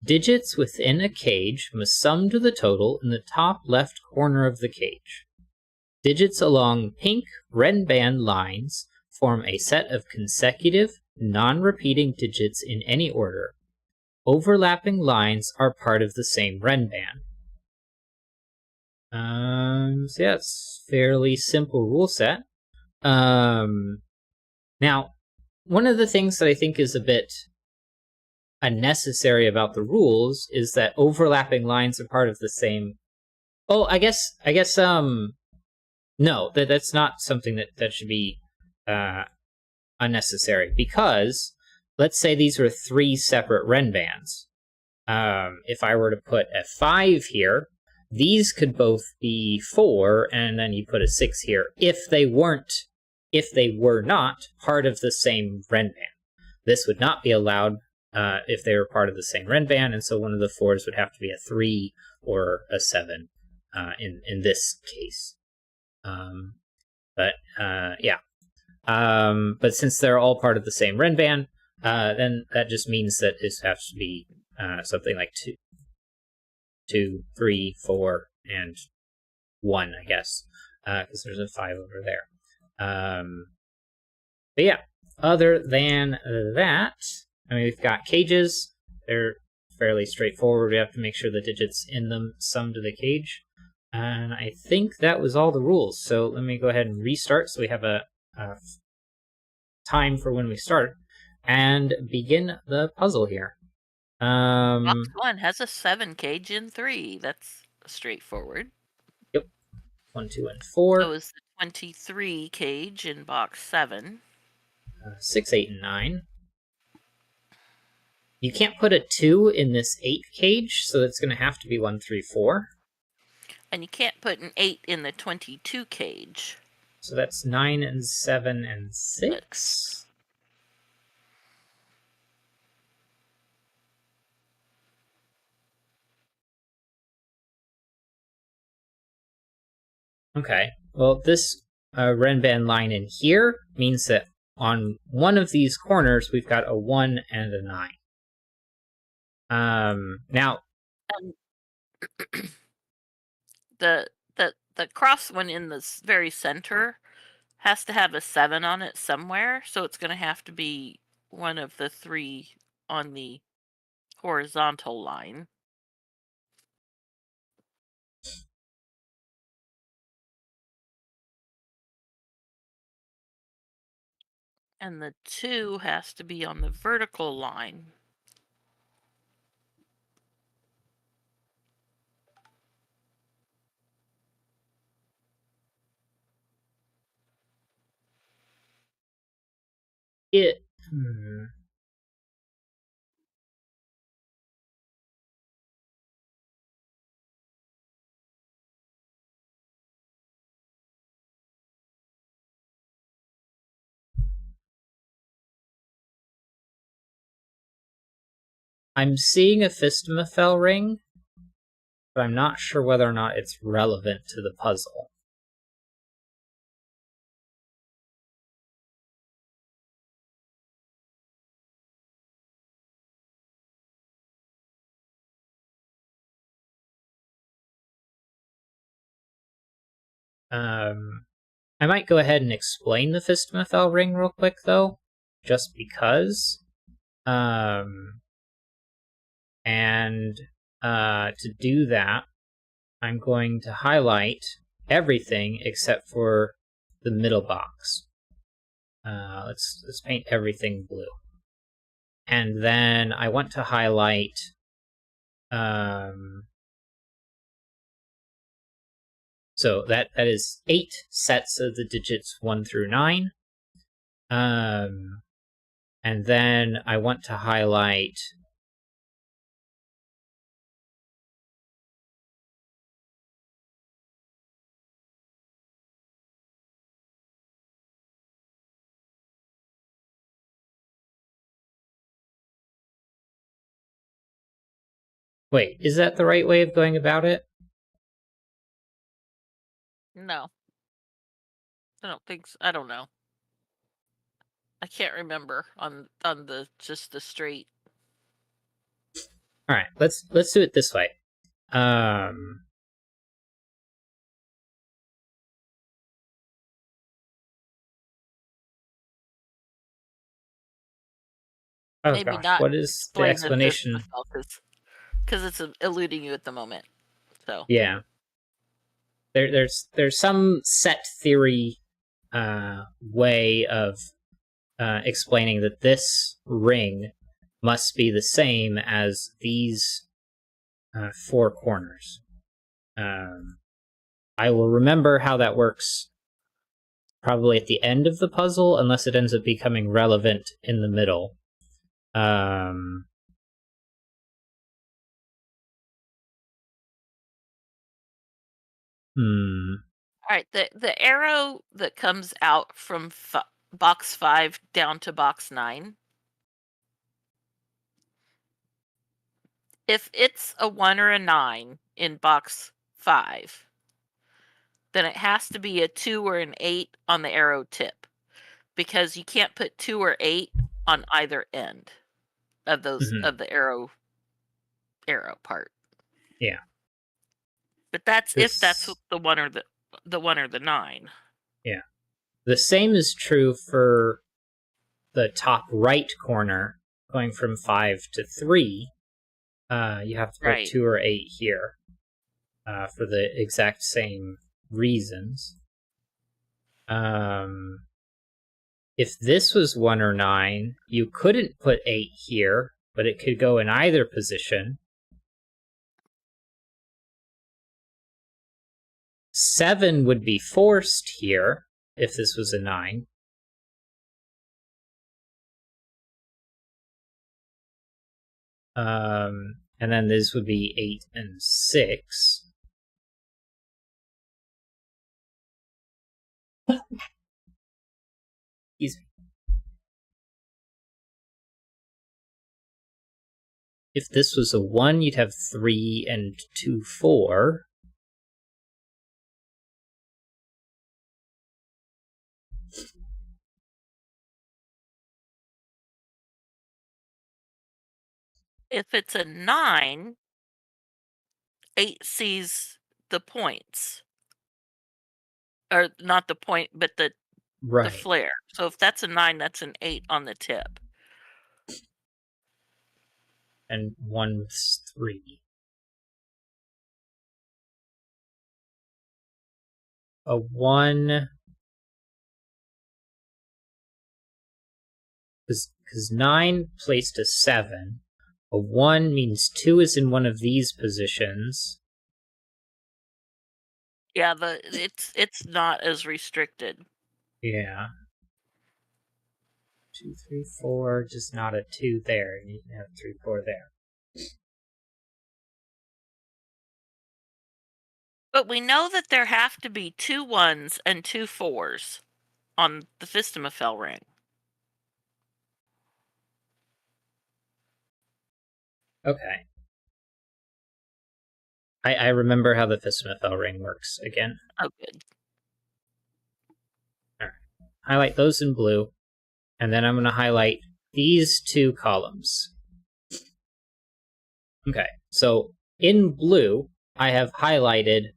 Digits within a cage must sum to the total in the top left corner of the cage. Digits along pink red band lines form a set of consecutive, non-repeating digits in any order. Overlapping lines are part of the same red band. So yeah, it's fairly simple rule set. Now, one of the things that I think is a bit unnecessary about the rules is that overlapping lines are part of the same. Oh, I guess, no, that's not something that should be unnecessary, because let's say these were 3 separate ren bands. If I were to put a 5 here, these could both be 4, and then you put a 6 here, if they were not part of the same ren band. This would not be allowed if they were part of the same ren band, and so one of the 4s would have to be a 3 or a 7 in this case. But since they're all part of the same ren band, then that just means that it has to be something like 2, 3, 4, and 1, I guess, because there's a 5 over there. But yeah, other than that, I mean, we've got cages. They're fairly straightforward. We have to make sure the digits in them sum to the cage. And I think that was all the rules. So let me go ahead and restart so we have a time for when we start, and begin the puzzle here. Box 1 has a 7 cage in 3. That's straightforward. Yep. 1, 2, and 4. So is the 23 cage in box 7. 6, 8, and 9. You can't put a 2 in this 8 cage, so it's going to have to be 1, 3, 4. And you can't put an 8 in the 22 cage. So that's 9 and 7 and 6. Okay, well, this Renban line in here means that on one of these corners, we've got a 1 and a 9. Now, the cross one in the very center has to have a 7 on it somewhere, so it's going to have to be one of the 3 on the horizontal line. And the 2 has to be on the vertical line. I'm seeing a Fistamafel ring, but I'm not sure whether or not it's relevant to the puzzle. I might go ahead and explain the Fistamafel ring real quick, though, just because. And to do that, I'm going to highlight everything except for the middle box. Let's paint everything blue. And then I want to highlight so that is 8 sets of the digits 1 through 9. And then I want to highlight Wait, is that the right way of going about it? No. I don't think so. I don't know. I can't remember on the just the straight. All right, let's do it this way. Oh Maybe gosh, not what is the explanation? Because it's eluding you at the moment. So Yeah, there's some set theory way of explaining that this ring must be the same as these 4 corners. I will remember how that works probably at the end of the puzzle, unless it ends up becoming relevant in the middle. All right, the arrow that comes out from box 5 down to box 9. If it's a 1 or a 9 in box 5, then it has to be a 2 or an 8 on the arrow tip, because you can't put 2 or 8 on either end of those of the arrow part. Yeah. But that's if that's the 1 or the 1 or the 9. Yeah. The same is true for the top right corner, going from 5 to 3. You have to put 2 or 8 here for the exact same reasons. If this was 1 or 9, you couldn't put 8 here but it could go in either position. 7 would be forced here if this was a 9. And then this would be 8 and 6. Excuse me. If this was a 1, you'd have 3 and 2, 4. If it's a 9, 8 sees the points. Or not the point, but the flare. So if that's a 9, that's an 8 on the tip. And 1 was 3. A 1... Because 9 placed a 7. A 1 means 2 is in one of these positions. Yeah, it's not as restricted. Yeah. 2, 3, 4, just not a 2 there, and you can have 3, 4 there. But we know that there have to be 2 1s and 2 4s on the Fistamafell ring. Okay. I remember how the Fistamafell ring works again. Oh, good. All right. Highlight those in blue, and then I'm going to highlight these 2 columns. Okay, so in blue, I have highlighted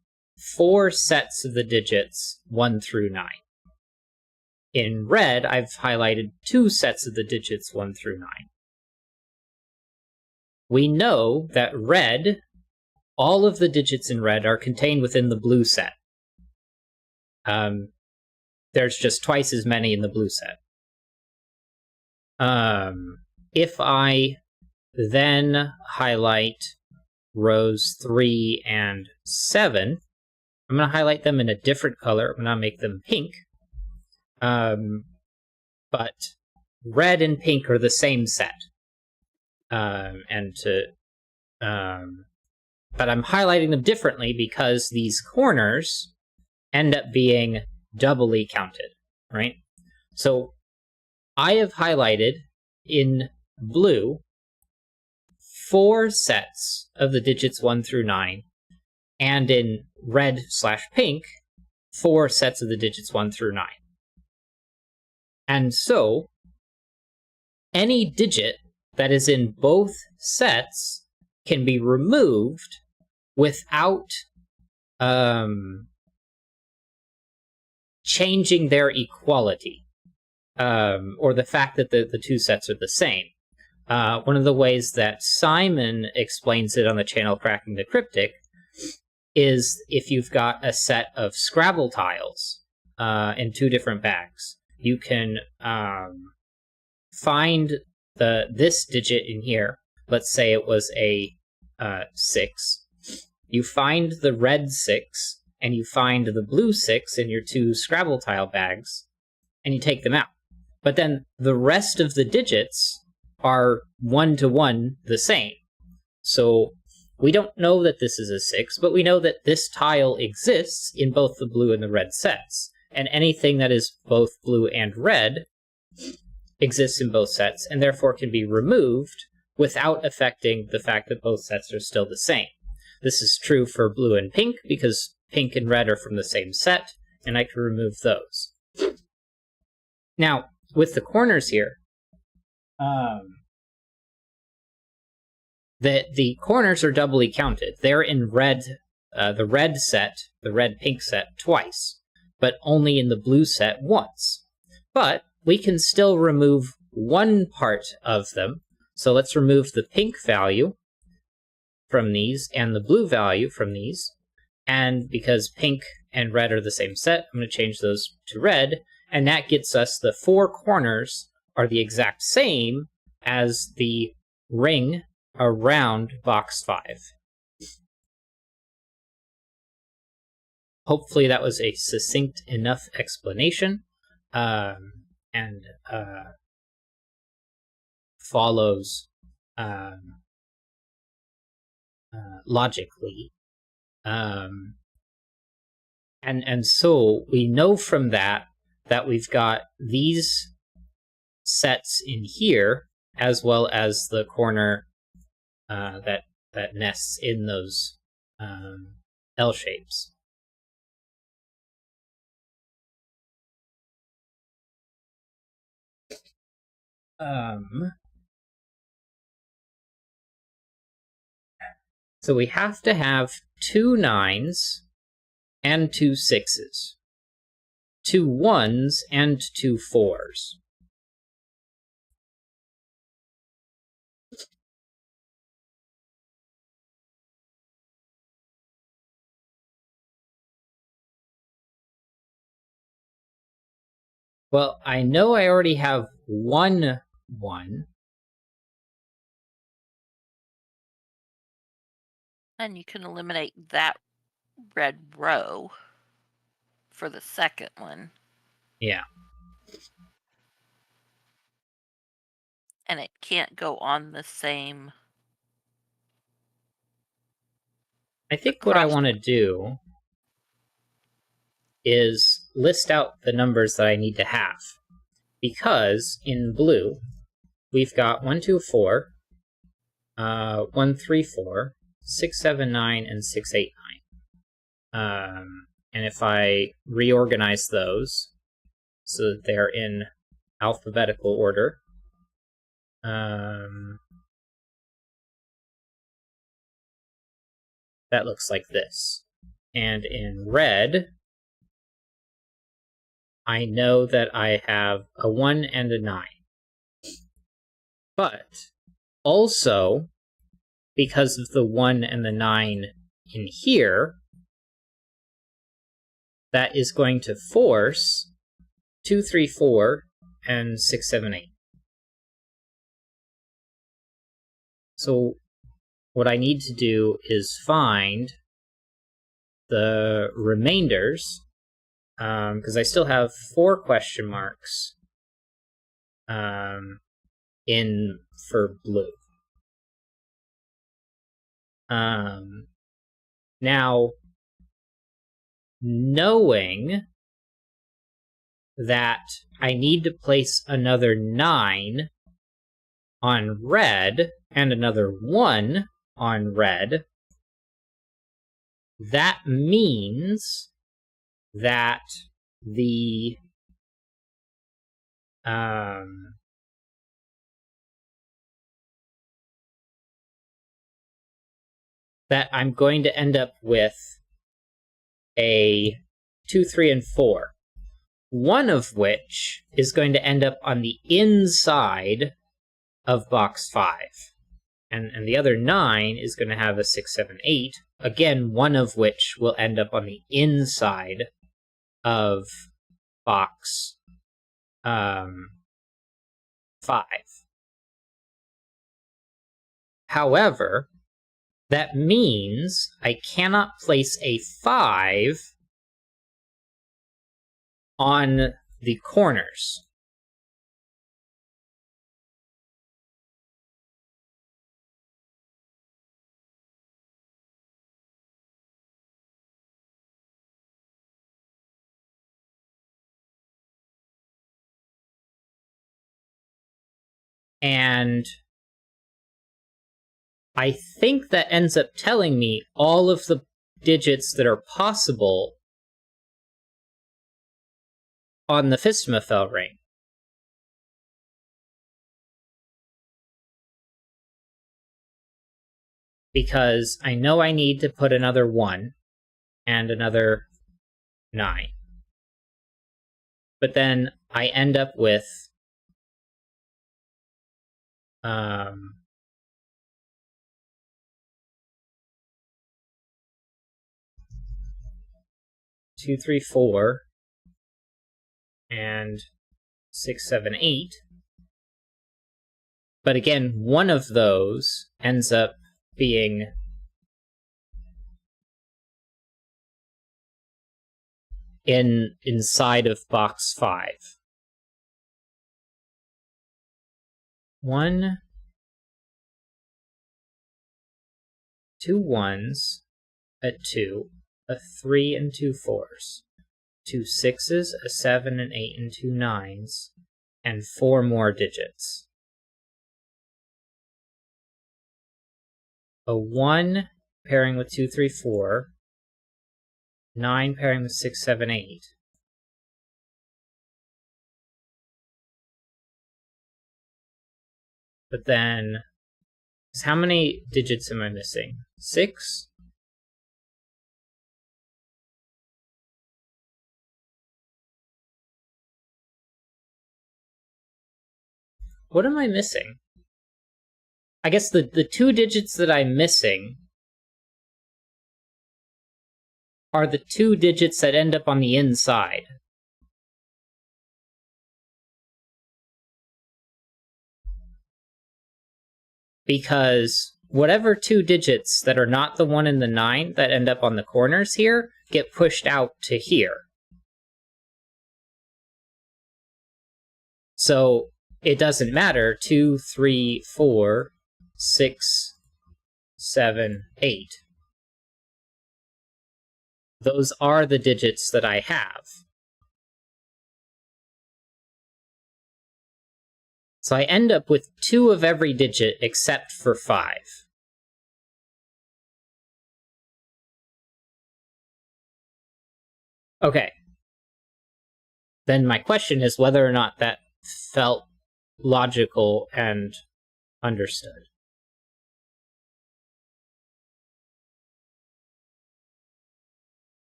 4 sets of the digits 1 through 9. In red, I've highlighted 2 sets of the digits 1 through 9. We know that red, all of the digits in red are contained within the blue set. There's just twice as many in the blue set. If I then highlight rows 3 and 7, I'm going to highlight them in a different color. I'm going to make them pink. But red and pink are the same set. But I'm highlighting them differently because these corners end up being doubly counted, right? So I have highlighted in blue 4 sets of the digits 1 through 9, and in red/pink, 4 sets of the digits 1 through 9. And so, any digit that is in both sets can be removed without changing their equality, or the fact that the 2 sets are the same. One of the ways that Simon explains it on the channel Cracking the Cryptic is if you've got a set of Scrabble tiles in 2 different bags, you can find this digit in here. Let's say it was a 6. You find the red 6, and you find the blue 6 in your 2 Scrabble tile bags, and you take them out. But then the rest of the digits are 1-to-1 the same. So we don't know that this is a 6, but we know that this tile exists in both the blue and the red sets. And anything that is both blue and red exists in both sets, and therefore can be removed without affecting the fact that both sets are still the same. This is true for blue and pink, because pink and red are from the same set, and I can remove those. Now, with the corners here, the corners are doubly counted. They're in red, the red-pink set twice, but only in the blue set once. But we can still remove one part of them. So let's remove the pink value from these and the blue value from these. And because pink and red are the same set, I'm going to change those to red. And that gets us the 4 corners are the exact same as the ring around box 5. Hopefully that was a succinct enough explanation and follows logically. And so we know from that we've got these sets in here, as well as the corner that nests in those L shapes. So we have to have 2 9s and 2 6s, 2 1s and 2 4s. Well, I know I already have 1 1. And you can eliminate that red row for the second one. Yeah. And it can't go on the same. I think what I want to do is list out the numbers that I need to have. Because in blue, we've got 1 2 4, 1 3 4, 6 7 9, and 6 8 9. And if I reorganize those so that they're in alphabetical order, that looks like this. And in red, I know that I have a 1 and a 9. But also, because of the 1 and the 9 in here, that is going to force 2 3 4 and 6 7 8. So what I need to do is find the remainders, because I still have 4 question marks in for blue. Now, knowing that I need to place another 9 on red and another 1 on red, that means that the that I'm going to end up with a 2, 3, and 4. One of which is going to end up on the inside of box 5. And the other 9 is going to have a 6, 7, 8. Again, one of which will end up on the inside of box 5. However, that means I cannot place a 5 on the corners. And I think that ends up telling me all of the digits that are possible on the Fistmafel ring. Because I know I need to put another 1 and another 9. But then I end up with 2, 3, 4, and 6, 7, 8. But again, one of those ends up being inside of box 5. 1, 2 1s, a 2, a 3 and 2 4s, 2 6s, a 7 and 8 and 2 9s, and 4 more digits. A 1 pairing with 2 3 4, 9 pairing with 6 7 8. But then, how many digits am I missing? 6? What am I missing? I guess the 2 digits that I'm missing are the 2 digits that end up on the inside. Because whatever 2 digits that are not the 1 and the 9 that end up on the corners here get pushed out to here. So it doesn't matter 2, 3, 4, 6, 7, 8. Those are the digits that I have. So I end up with 2 of every digit except for 5. Okay. Then my question is whether or not that felt logical and understood.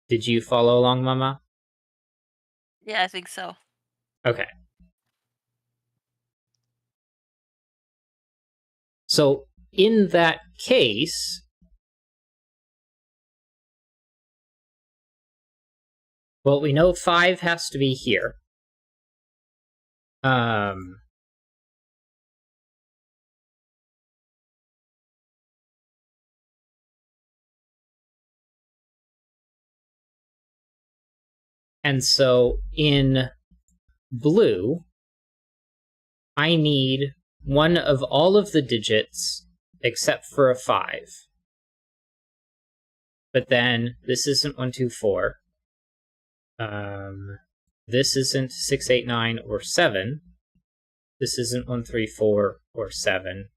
Did you follow along, Mama? Yeah, I think so. Okay. So in that case, well, we know 5 has to be here. And so in blue, I need one of all of the digits except for a 5. But then this isn't 1, 2, 4. This isn't 6, 8, 9, or 7. This isn't 1, 3, 4, or 7.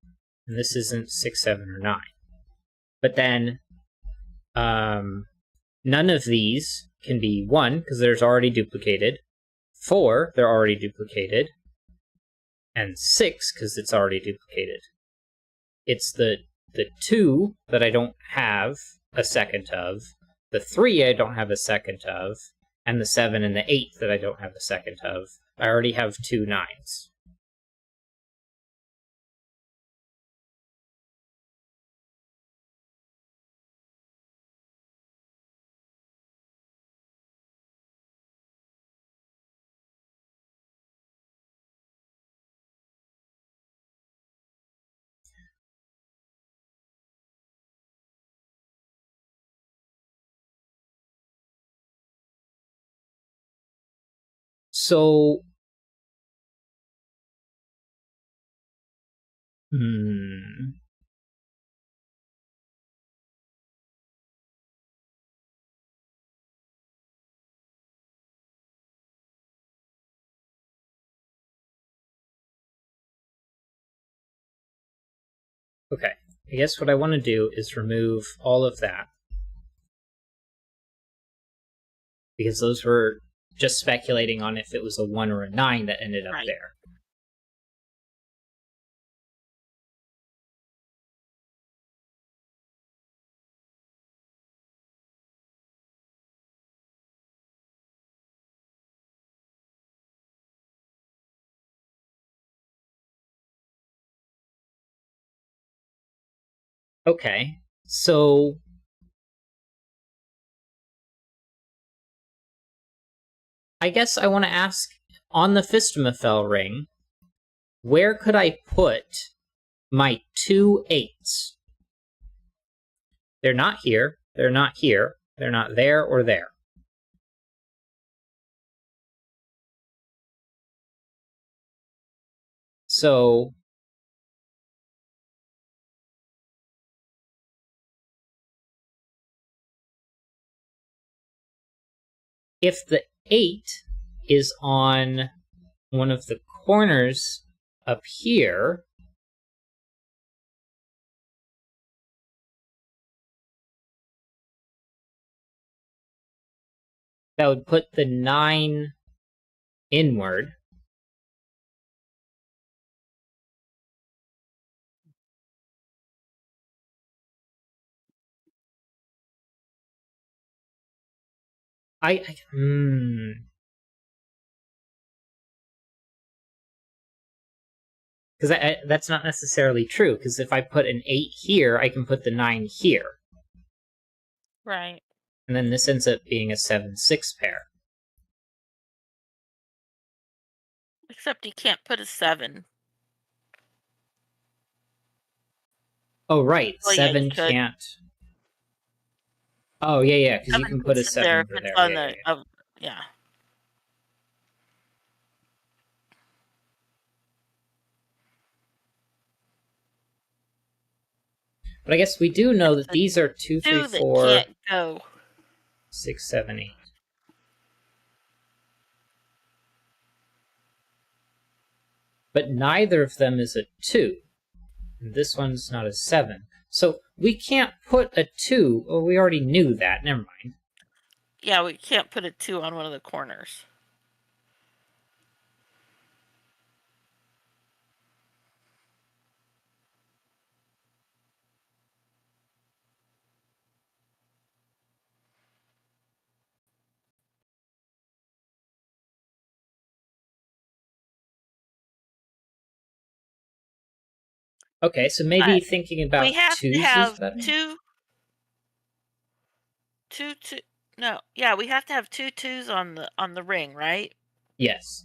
And this isn't 6, 7, or 9. But then none of these can be 1 because there's already duplicated. 4, they're already duplicated. And 6 because it's already duplicated. It's the 2 that I don't have a second of, the 3 I don't have a second of, and the 7 and the 8 that I don't have a second of. I already have 2 9s. So, okay, I guess what I want to do is remove all of that. Because those were just speculating on if it was a 1 or a 9 that ended up there. Okay, so I guess I want to ask, on the Fistamifel ring, where could I put my 2 8s? They're not here, they're not here, they're not there or there. So if the 8 is on one of the corners up here, that would put the 9 inward. Because that's not necessarily true, because if I put an 8 here, I can put the 9 here. Right. And then this ends up being a 7-6 pair. Except you can't put a 7. Oh, right. Well, yeah, 7 you could. can't. Oh, yeah, because you 7 can put a sit 7 there over if it's there. on Yeah, the yeah. yeah. But I guess we do know It's that the these are 2, 3, 2 that 4, can't go. 6, 7, 8. But neither of them is a 2. And this one's not a 7. So we can't put a 2. Well, we already knew that. Never mind. Yeah, we can't put a 2 on one of the corners. Okay, so maybe thinking about We have to 2s is have better? two. No, yeah, we have to have 2 2s on the ring, right? Yes.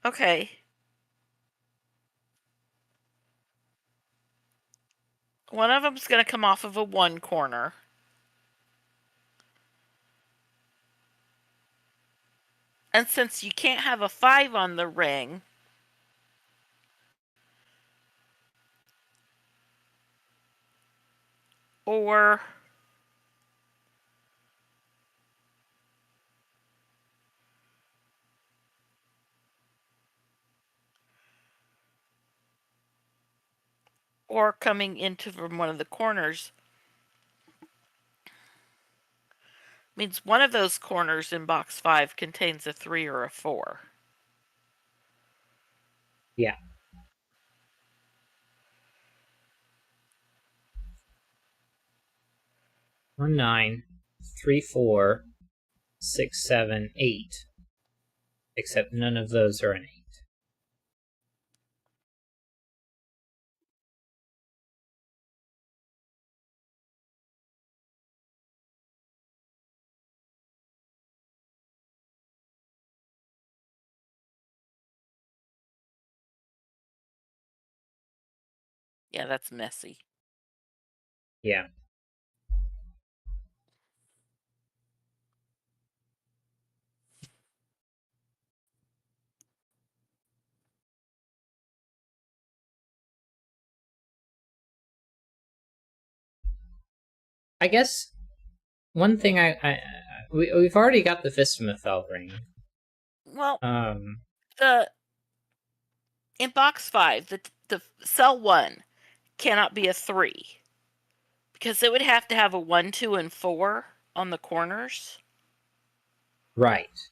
Okay. One of them's going to come off of a 1 corner. And since you can't have a 5 on the ring, or coming into from one of the corners, means one of those corners in box 5 contains a 3 or a 4. Yeah. 1, 9, 3, 4, 6, 7, 8. Except none of those are an 8. Yeah, that's messy. Yeah. I guess one thing we've already got the Fistamifel ring. Well, the in box 5, the cell 1 cannot be a 3 because it would have to have a 1, 2, and 4 on the corners. Right.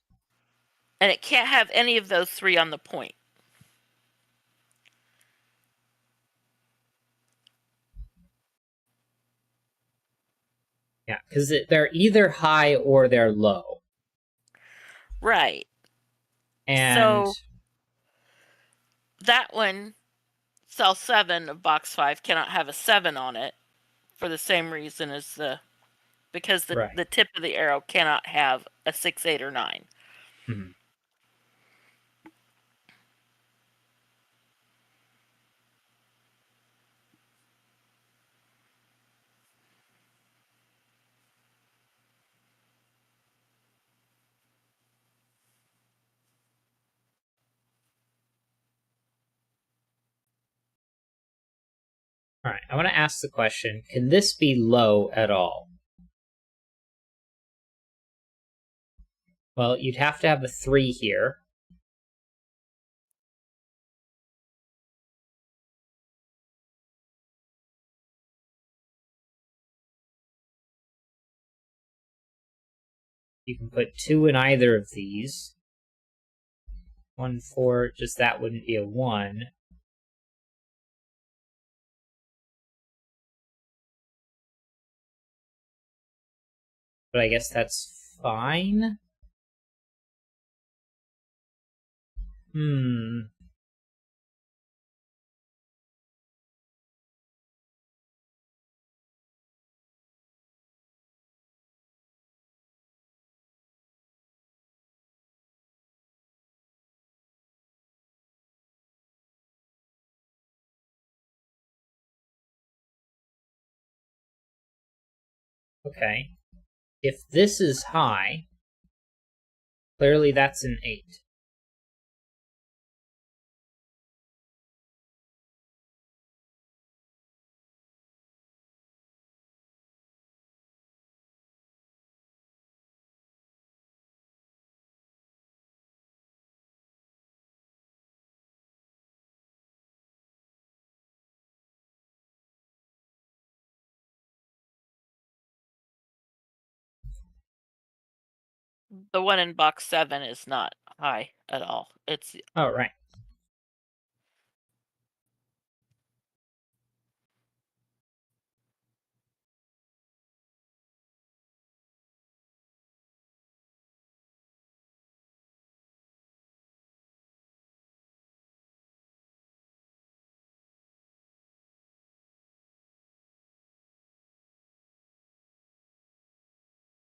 And it can't have any of those 3 on the point. Yeah, because they're either high or they're low. Right. And so that one, cell 7 of box 5, cannot have a 7 on it for the same reason as the because Right. the tip of the arrow cannot have a 6, 8, or 9. Hmm. All right, I want to ask the question, can this be low at all? Well, you'd have to have a 3 here. You can put 2 in either of these. 1, 4, just that wouldn't be a 1. But I guess that's fine. Okay. If this is high, clearly that's an 8. The one in box 7 is not high at all. It's Oh, right.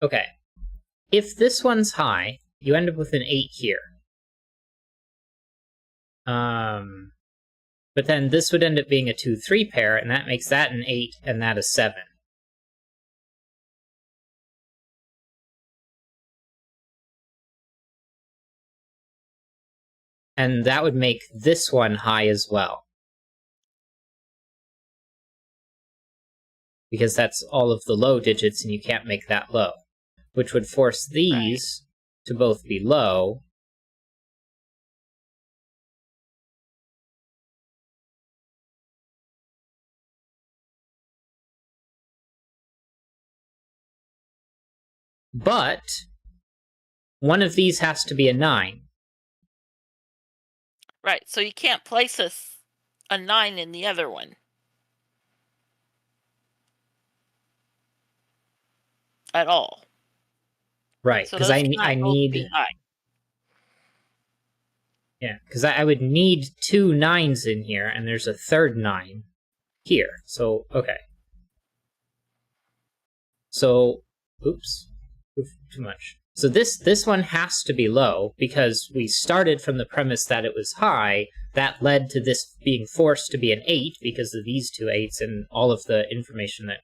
Okay. If this one's high, you end up with an 8 here. But then this would end up being a 2-3 pair, and that makes that an 8 and that a 7. And that would make this one high as well. Because that's all of the low digits, and you can't make that low. Which would force these to both be low. But one of these has to be a 9. right. So you can't place a 9 in the other one at all. Right, So because those I cannot both need... be high. Yeah, because I would need 2 9s in here, and there's a third 9 here. So, okay. So, oops, too much. So this one has to be low, because we started from the premise that it was high. That led to this being forced to be an 8, because of these 2 8s and all of the information that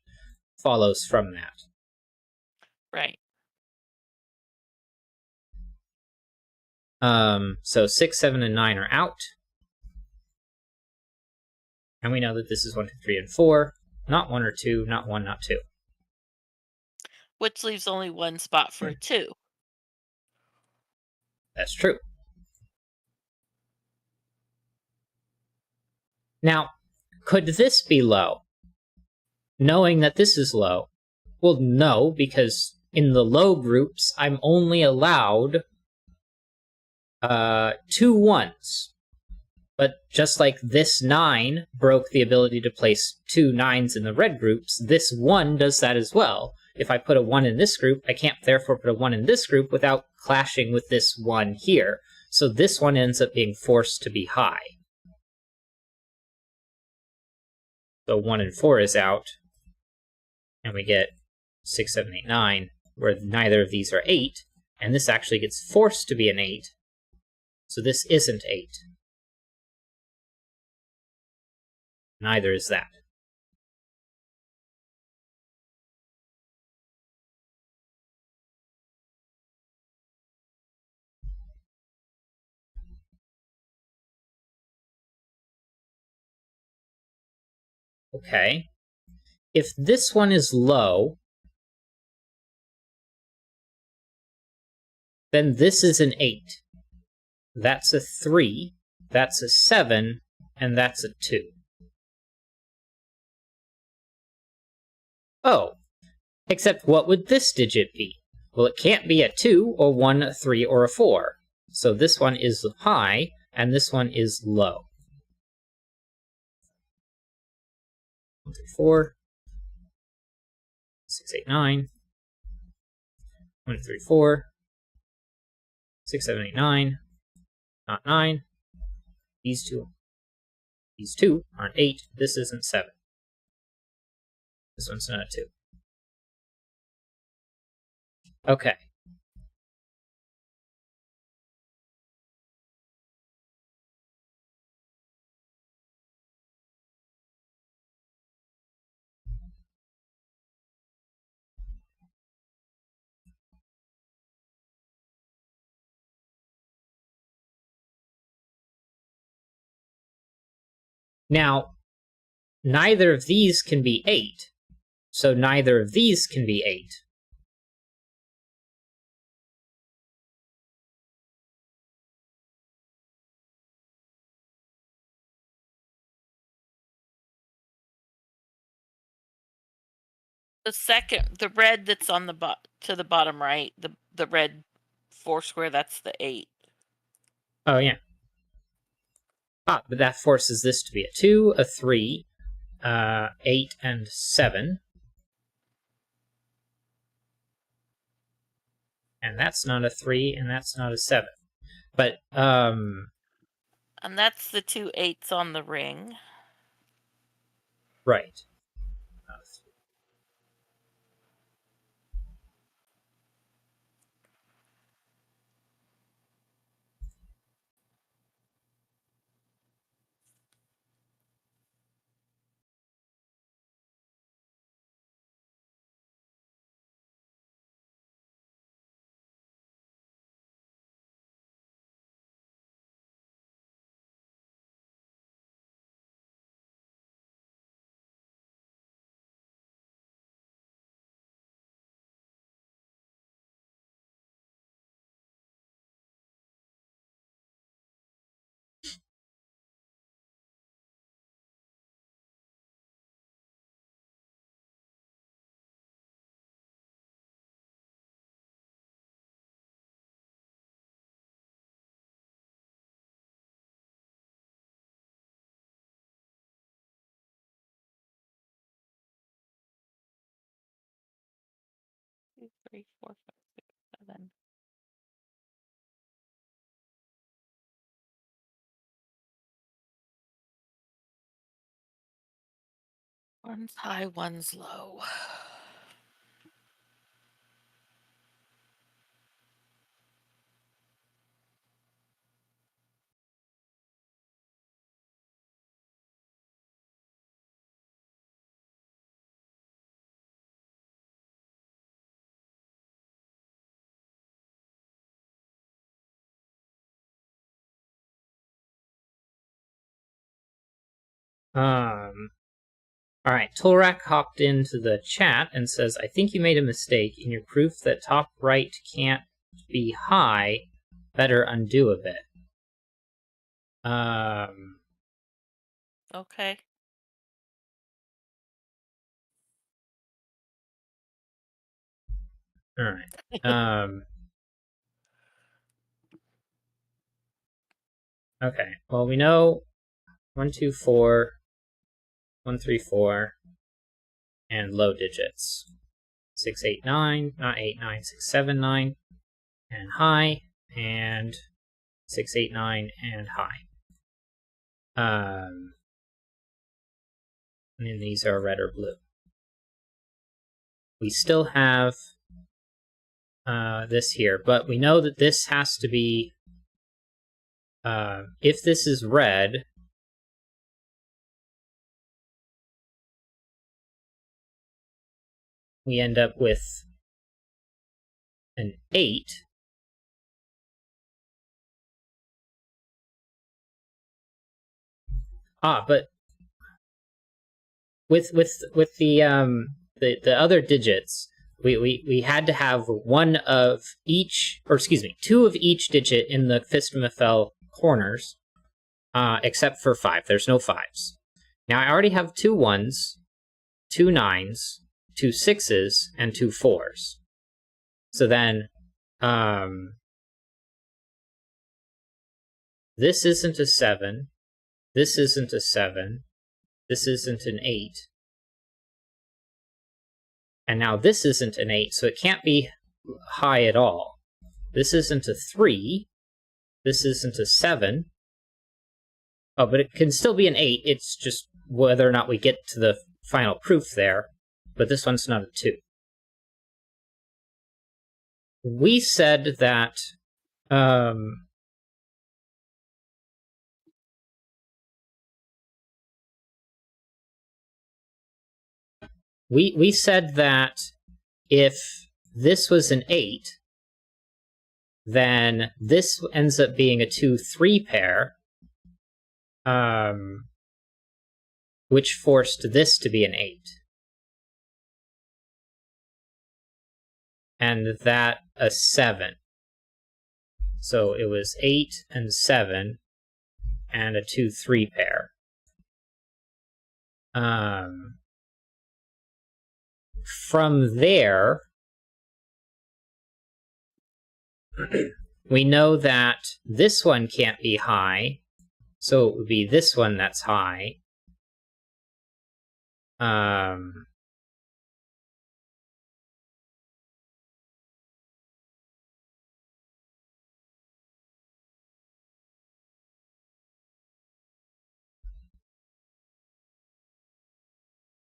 follows from that. Right. So 6, 7, and 9 are out. And we know that this is 1, 2, 3, and 4. Not 1 or 2, not 1, not 2. Which leaves only one spot for a 2. That's true. Now, could this be low? Knowing that this is low? Well, no, because in the low groups, I'm only allowed 2 1s. But just like this 9 broke the ability to place 2 9s in the red groups, this 1 does that as well. If I put a 1 in this group, I can't therefore put a 1 in this group without clashing with this 1 here. So this one ends up being forced to be high. So 1 and 4 is out, and we get 6, 7, 8, 9, where neither of these are 8, and this actually gets forced to be an 8, so this isn't 8. Neither is that. Okay. If this one is low, then this is an 8. That's a 3, that's a 7, and that's a 2. Oh, except what would this digit be? Well, it can't be a 2, or 1, a 3, or a 4. So this one is high, and this one is low. 1, 3, 4, 6, 8, 9. 1, 2, 3, 4, 6, 7, 8, 9. Not 9. These two aren't 8. This isn't 7. This one's not a 2. Okay. Now, neither of these can be 8, so neither of these can be 8. The red that's on the to the bottom right, the red 4 square, that's the 8. Oh, yeah. Ah, but that forces this to be a 2, a 3, 8, and 7. And that's not a 3, and that's not a 7. But, And that's the 2 8s on the ring. right. Two, 3, 4, 5, 6, 7. One's high, one's low. Alright, Tolrak hopped into the chat and says, I think you made a mistake in your proof that top right can't be high. Better undo a bit. Okay. Alright. Okay, well, we know 1, 2, 4, 1, 3, 4, and low digits. 6, 8, 9, not 8, 9, 6, 7, 9, and high, and 6, 8, 9, and high. And these are red or blue. we still have this here, but we know that this has to be, if this is red, we end up with an 8. But with the other digits, we had to have one of each, or excuse me, 2 of each digit in the FISTMFL corners, except for 5. There's no 5s. Now I already have 2 1s, 2 9s, 2 6s, and 2 4s. So then, this isn't a 7, this isn't a 7, this isn't an 8, and now this isn't an 8, so it can't be high at all. This isn't a 3, this isn't a 7. Oh, but it can still be an 8, it's just whether or not we get to the final proof there, but this one's not a 2. We said that we said that if this was an 8, then this ends up being a 2-3 pair, which forced this to be an 8. And that a 7. So it was 8 and 7, and a 2-3 pair. From there, we know that this one can't be high, so it would be this one that's high.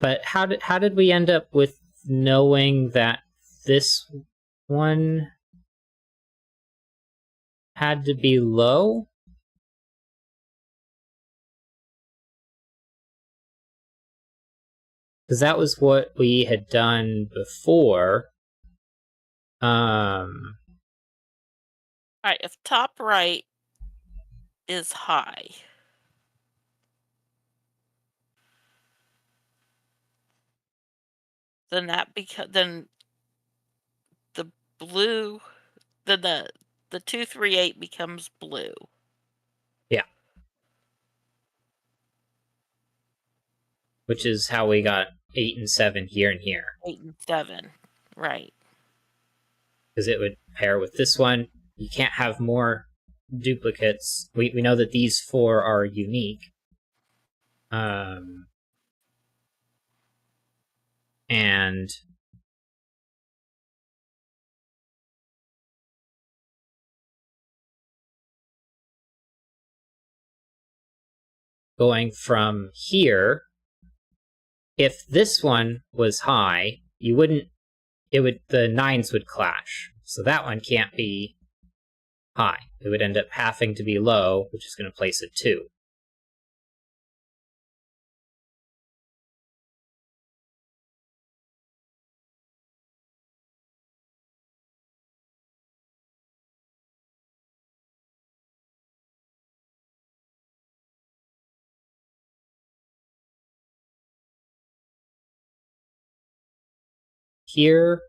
But how did we end up with knowing that this one had to be low? Because that was what we had done before. Alright, if top right is high, then then the blue, then the 238 becomes blue. Yeah. Which is how we got 8 and 7 here and here. 8 and 7, right. Because it would pair with this one. You can't have more duplicates. We know that these 4 are unique. And going from here, if this one was high, you wouldn't, the 9s would clash. So that one can't be high. It would end up having to be low, which is going to place a 2. Here,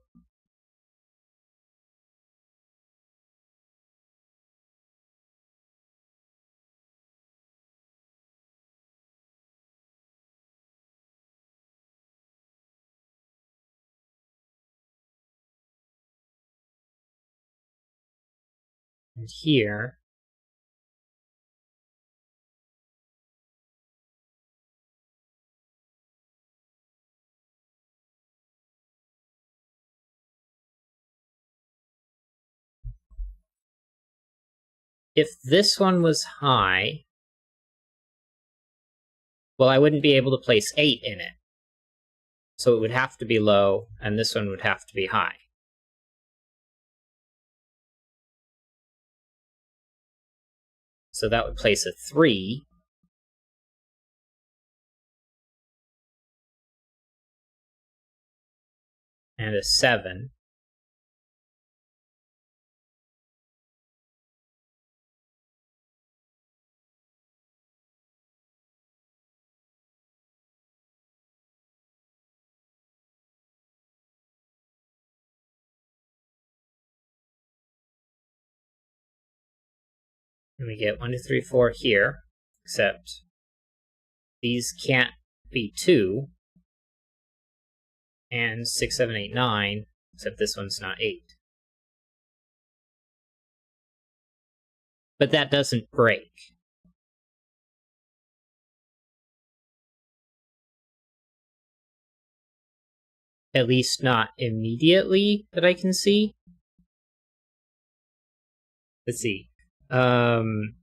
and here, if this one was high, well, I wouldn't be able to place 8 in it. So it would have to be low, and this one would have to be high. So that would place a 3. And a 7. And we get 1, 2, 3, 4 here, except these can't be 2. And 6, 7, 8, 9, except this one's not 8. But that doesn't break. At least not immediately that I can see. Let's see. Torak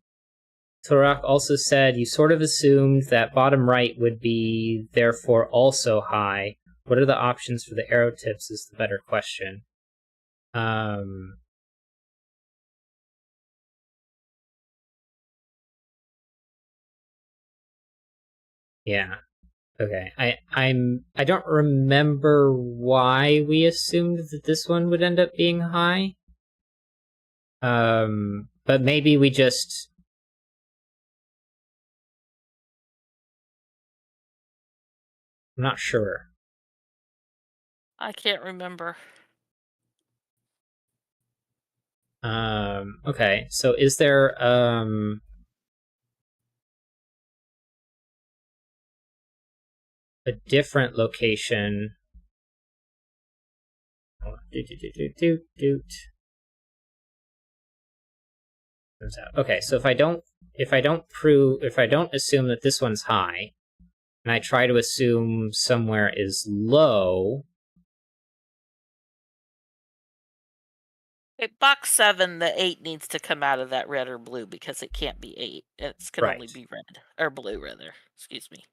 also said, you sort of assumed that bottom right would be therefore also high. What are the options for the arrow tips is the better question. Yeah. Okay. I don't remember why we assumed that this one would end up being high. But maybe we just... I'm not sure. I can't remember. Okay. So is there, a different location? Okay, so if I don't assume that this one's high, and I try to assume somewhere is low. At box 7, the 8 needs to come out of that red or blue because it can't be 8. It can only Right. be red or blue, rather. Excuse me.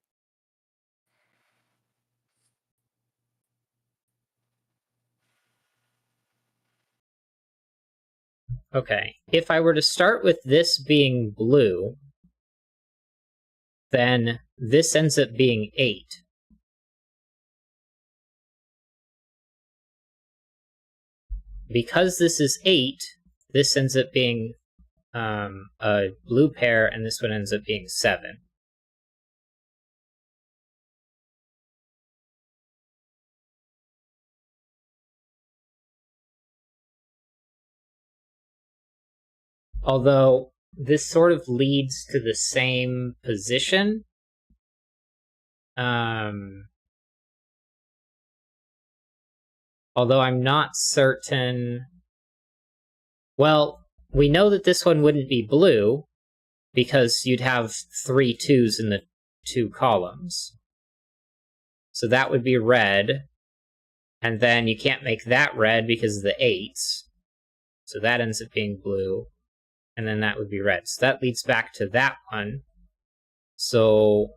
Okay. If I were to start with this being blue, then this ends up being 8. Because this is 8, this ends up being a blue pair, and this one ends up being 7. Although this sort of leads to the same position. Although I'm not certain. Well, we know that this one wouldn't be blue because you'd have 3 2s in the 2 columns. So that would be red. And then you can't make that red because of the 8s. So that ends up being blue. And then that would be red. So that leads back to that one. So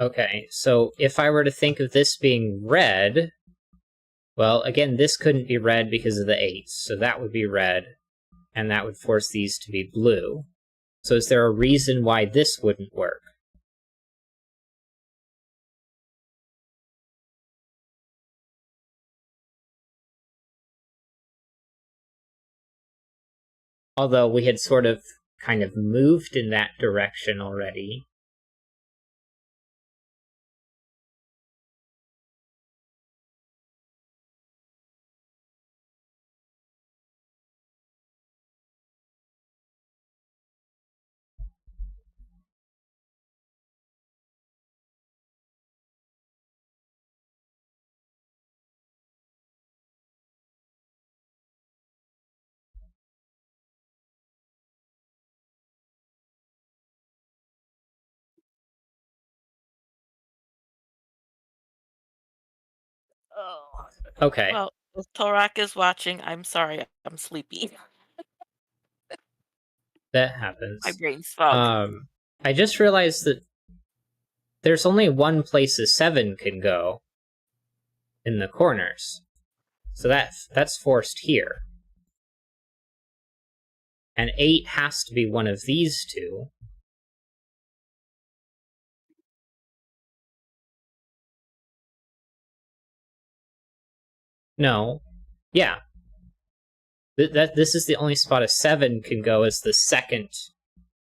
okay, so if I were to think of this being red, well, again, this couldn't be red because of the 8s, so that would be red, and that would force these to be blue. So is there a reason why this wouldn't work? Although we had sort of kind of moved in that direction already. Oh. Okay. Well, if Torak is watching, I'm sorry, I'm sleepy. That My happens. brain's fog. I just realized that there's only one place a 7 can go in the corners. So that's forced here. And 8 has to be one of these two. No. Yeah. This is the only spot a 7 can go as the second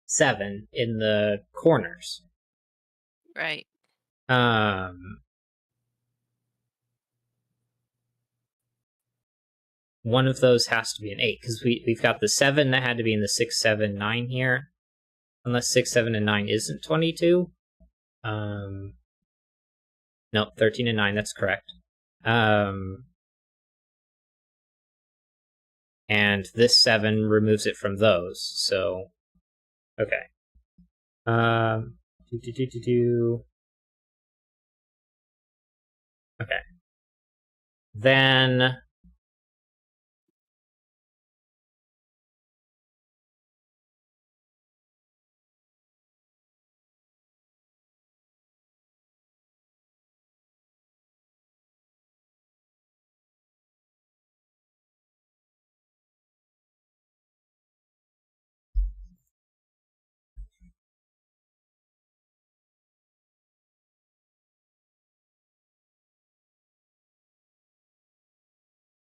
7 in the corners. Right. One of those has to be an 8, because we've got the 7 that had to be in the 6, 7, 9 here. Unless 6, 7, and 9 isn't 22. No, 13 and 9, that's correct. And this 7 removes it from those, so... Okay. Okay. Then...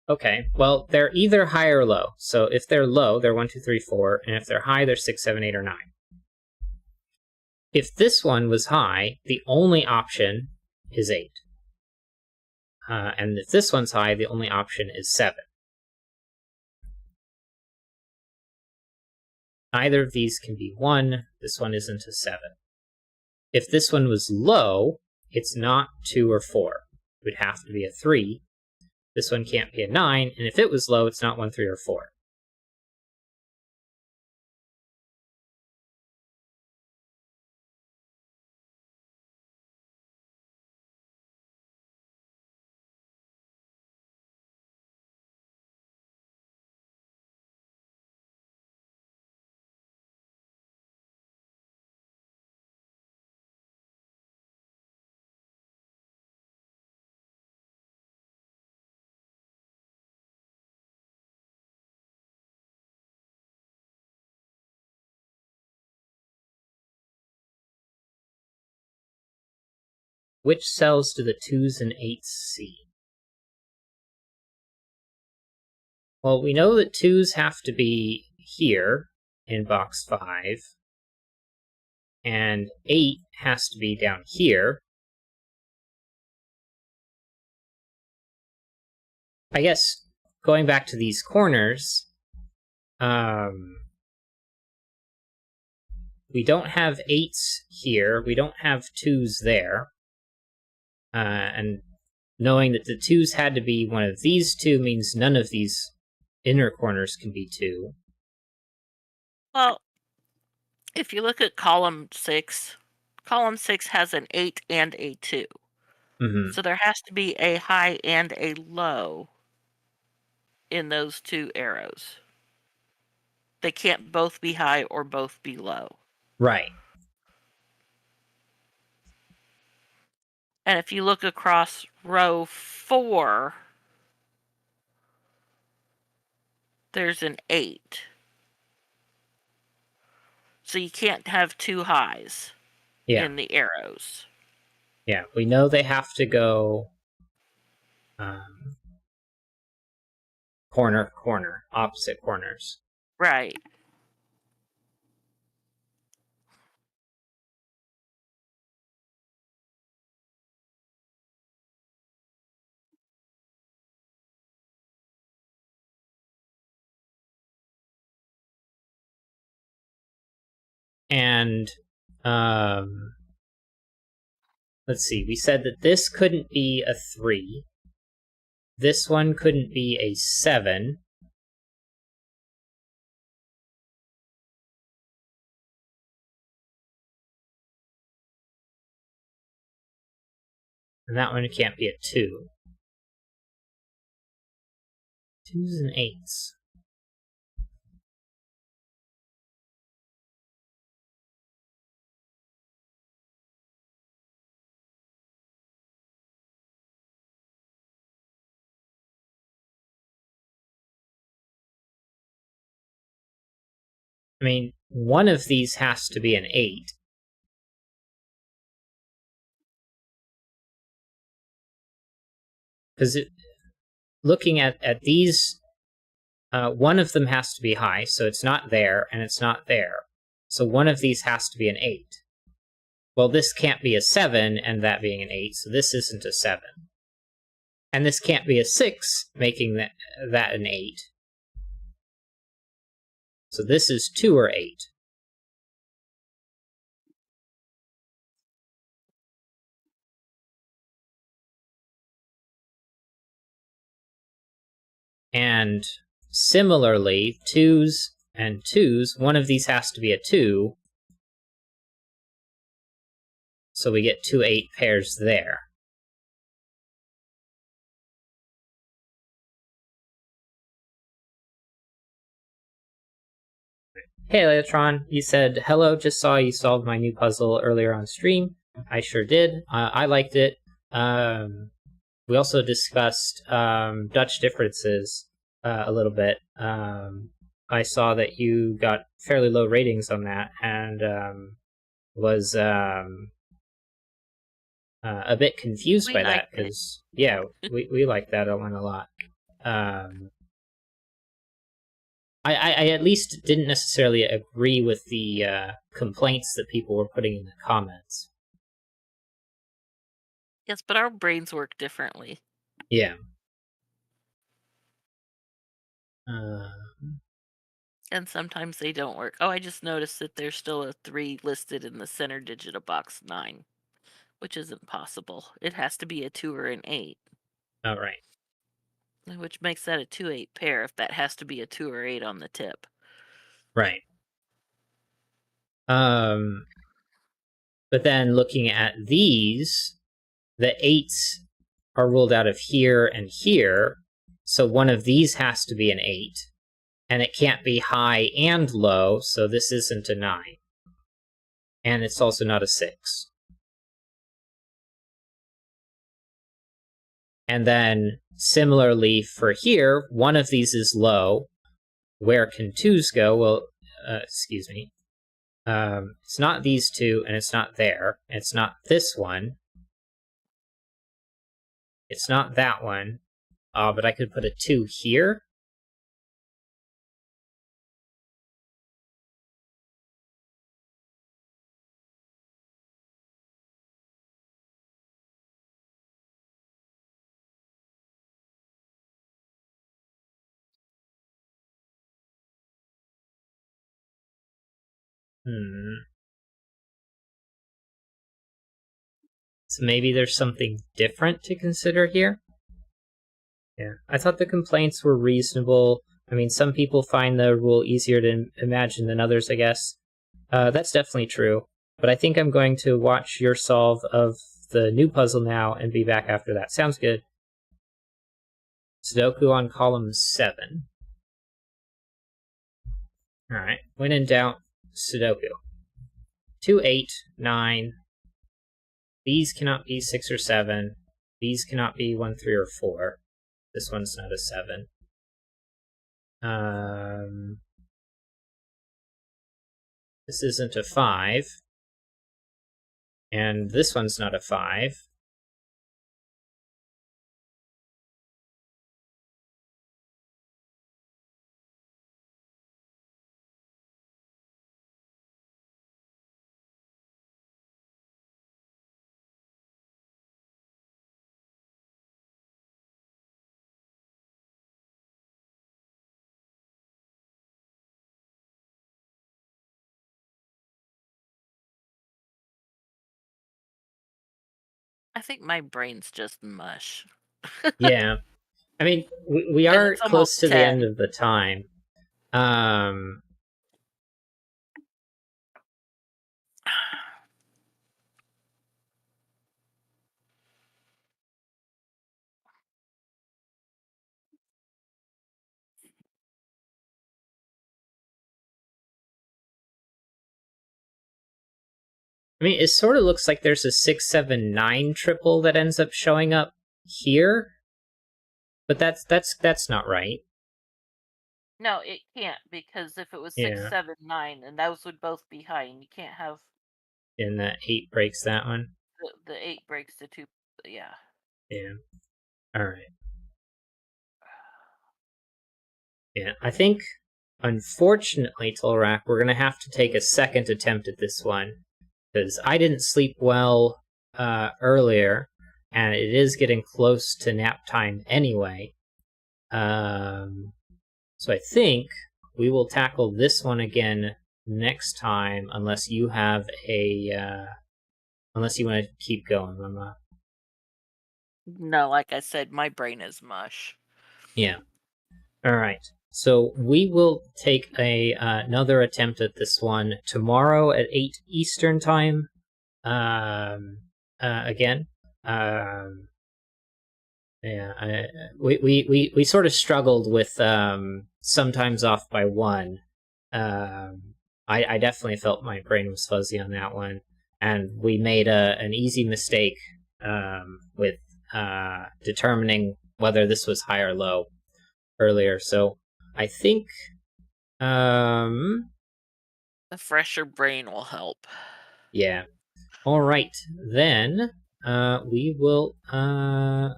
Okay, well, they're either high or low. So if they're low, they're 1, 2, 3, 4, and if they're high, they're 6, 7, 8, or 9. If this one was high, the only option is 8. And if this one's high, the only option is 7. Either of these can be 1, this one isn't a 7. If this one was low, it's not 2 or 4. It would have to be a 3. This one can't be a 9, and if it was low, it's not 1, 3, or 4. Which cells do the 2s and 8s see? Well, we know that 2s have to be here in box 5, and 8 has to be down here. I guess, going back to these corners, we don't have 8s here, we don't have 2s there, and knowing that the 2s had to be one of these two means none of these inner corners can be 2. Well, if you look at column 6 has an 8 and a 2. Mm-hmm. So there has to be a high and a low in those two arrows. They can't both be high or both be low. Right. And if you look across row 4, there's an 8. So you can't have two highs in the arrows. Yeah, we know they have to go corner, opposite corners. Right. And let's see, we said that this couldn't be a 3. This one couldn't be a 7. And that one can't be a 2. 2s and 8s. I mean, one of these has to be an 8. Because looking at these, one of them has to be high, so it's not there, and it's not there. So one of these has to be an 8. Well, this can't be a 7, and that being an 8, so this isn't a 7. And this can't be a 6, making that an 8. So this is 2 or 8. And similarly, 2s and 2s, one of these has to be a 2. So we get 2 8 pairs there. Hey, Leotron, you said, hello, just saw you solved my new puzzle earlier on stream. I sure did. I liked it. We also discussed Dutch differences a little bit. I saw that you got fairly low ratings on that and was a bit confused by that because, yeah, we like that one a lot. I at least didn't necessarily agree with the complaints that people were putting in the comments. Yes, but our brains work differently. Yeah. And sometimes they don't work. Oh, I just noticed that there's still a 3 listed in the center digit of box 9, which isn't possible. It has to be a 2 or an 8. All right. Which makes that a 2-8 pair if that has to be a 2 or 8 on the tip. Right. But then looking at these, the 8s are ruled out of here and here, so one of these has to be an 8, and it can't be high and low, so this isn't a 9. And it's also not a 6. And then, similarly for here, one of these is low. Where can 2s go? Well, excuse me. It's not these two, and it's not there. It's not this one. It's not that one. But I could put a 2 here. So maybe there's something different to consider here? Yeah, I thought the complaints were reasonable. I mean, some people find the rule easier to imagine than others, I guess. That's definitely true. But I think I'm going to watch your solve of the new puzzle now and be back after that. Sounds good. Sudoku on column 7. Alright, when in doubt, Sudoku. 2, 8, 9. These cannot be 6 or 7. These cannot be 1, 3, or 4. This one's not a 7. This isn't a 5. And this one's not a 5. I think my brain's just mush. Yeah. I mean, we are close to 10. the end of the time. I mean, it sort of looks like there's a 6, 7, 9 triple that ends up showing up here, but that's not right. No, it can't, because if it was 6, Yeah, 7, 9, then those would both be high, and you can't have and that 8 breaks that one. the 8 breaks the 2. Yeah. Yeah. All right. Yeah, I think, unfortunately, Tolrak, we're gonna have to take a second attempt at this one because I didn't sleep well earlier, and it is getting close to nap time anyway. So I think we will tackle this one again next time, unless you have unless you want to keep going, Mama. No, like I said, my brain is mush. Yeah. All right. So we will take another attempt at this one tomorrow at 8 Eastern time. Again. Yeah, we sort of struggled with sometimes off by one. I definitely felt my brain was fuzzy on that one, and we made an easy mistake with determining whether this was high or low earlier. So I think um A fresher brain will help. yeah. All right, then we will I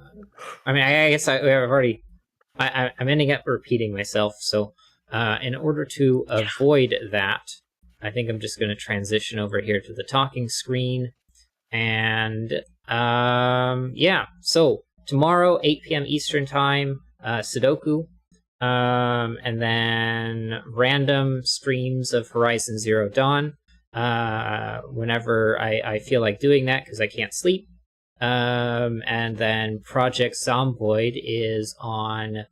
mean I guess I've already I'm ending up repeating myself, so in order to avoid that, I think I'm just going to transition over here to the talking screen. And yeah, so tomorrow, 8 p.m. Eastern Time, Sudoku, and then random streams of Horizon Zero Dawn whenever I feel like doing that because I can't sleep. And then Project Zomboid is on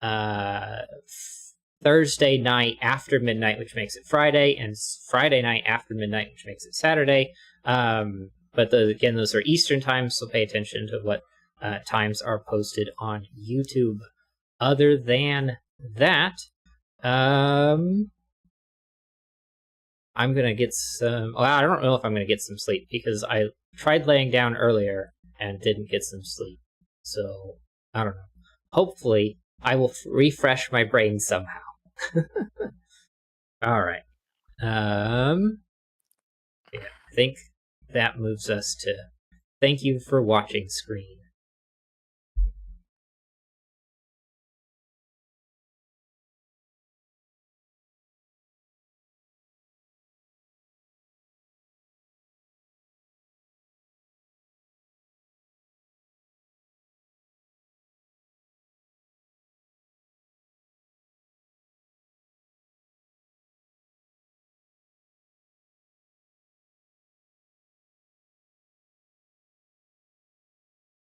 uh, Thursday night after midnight, which makes it Friday, and Friday night after midnight, which makes it Saturday. But again, those are Eastern times, so pay attention to what times are posted on YouTube. Other than that, I'm gonna get some. Well, I don't know if I'm gonna get some sleep because I tried laying down earlier and didn't get some sleep. So I don't know. Hopefully, I will refresh my brain somehow. All right. Yeah, I think that moves us to thank you for watching screen.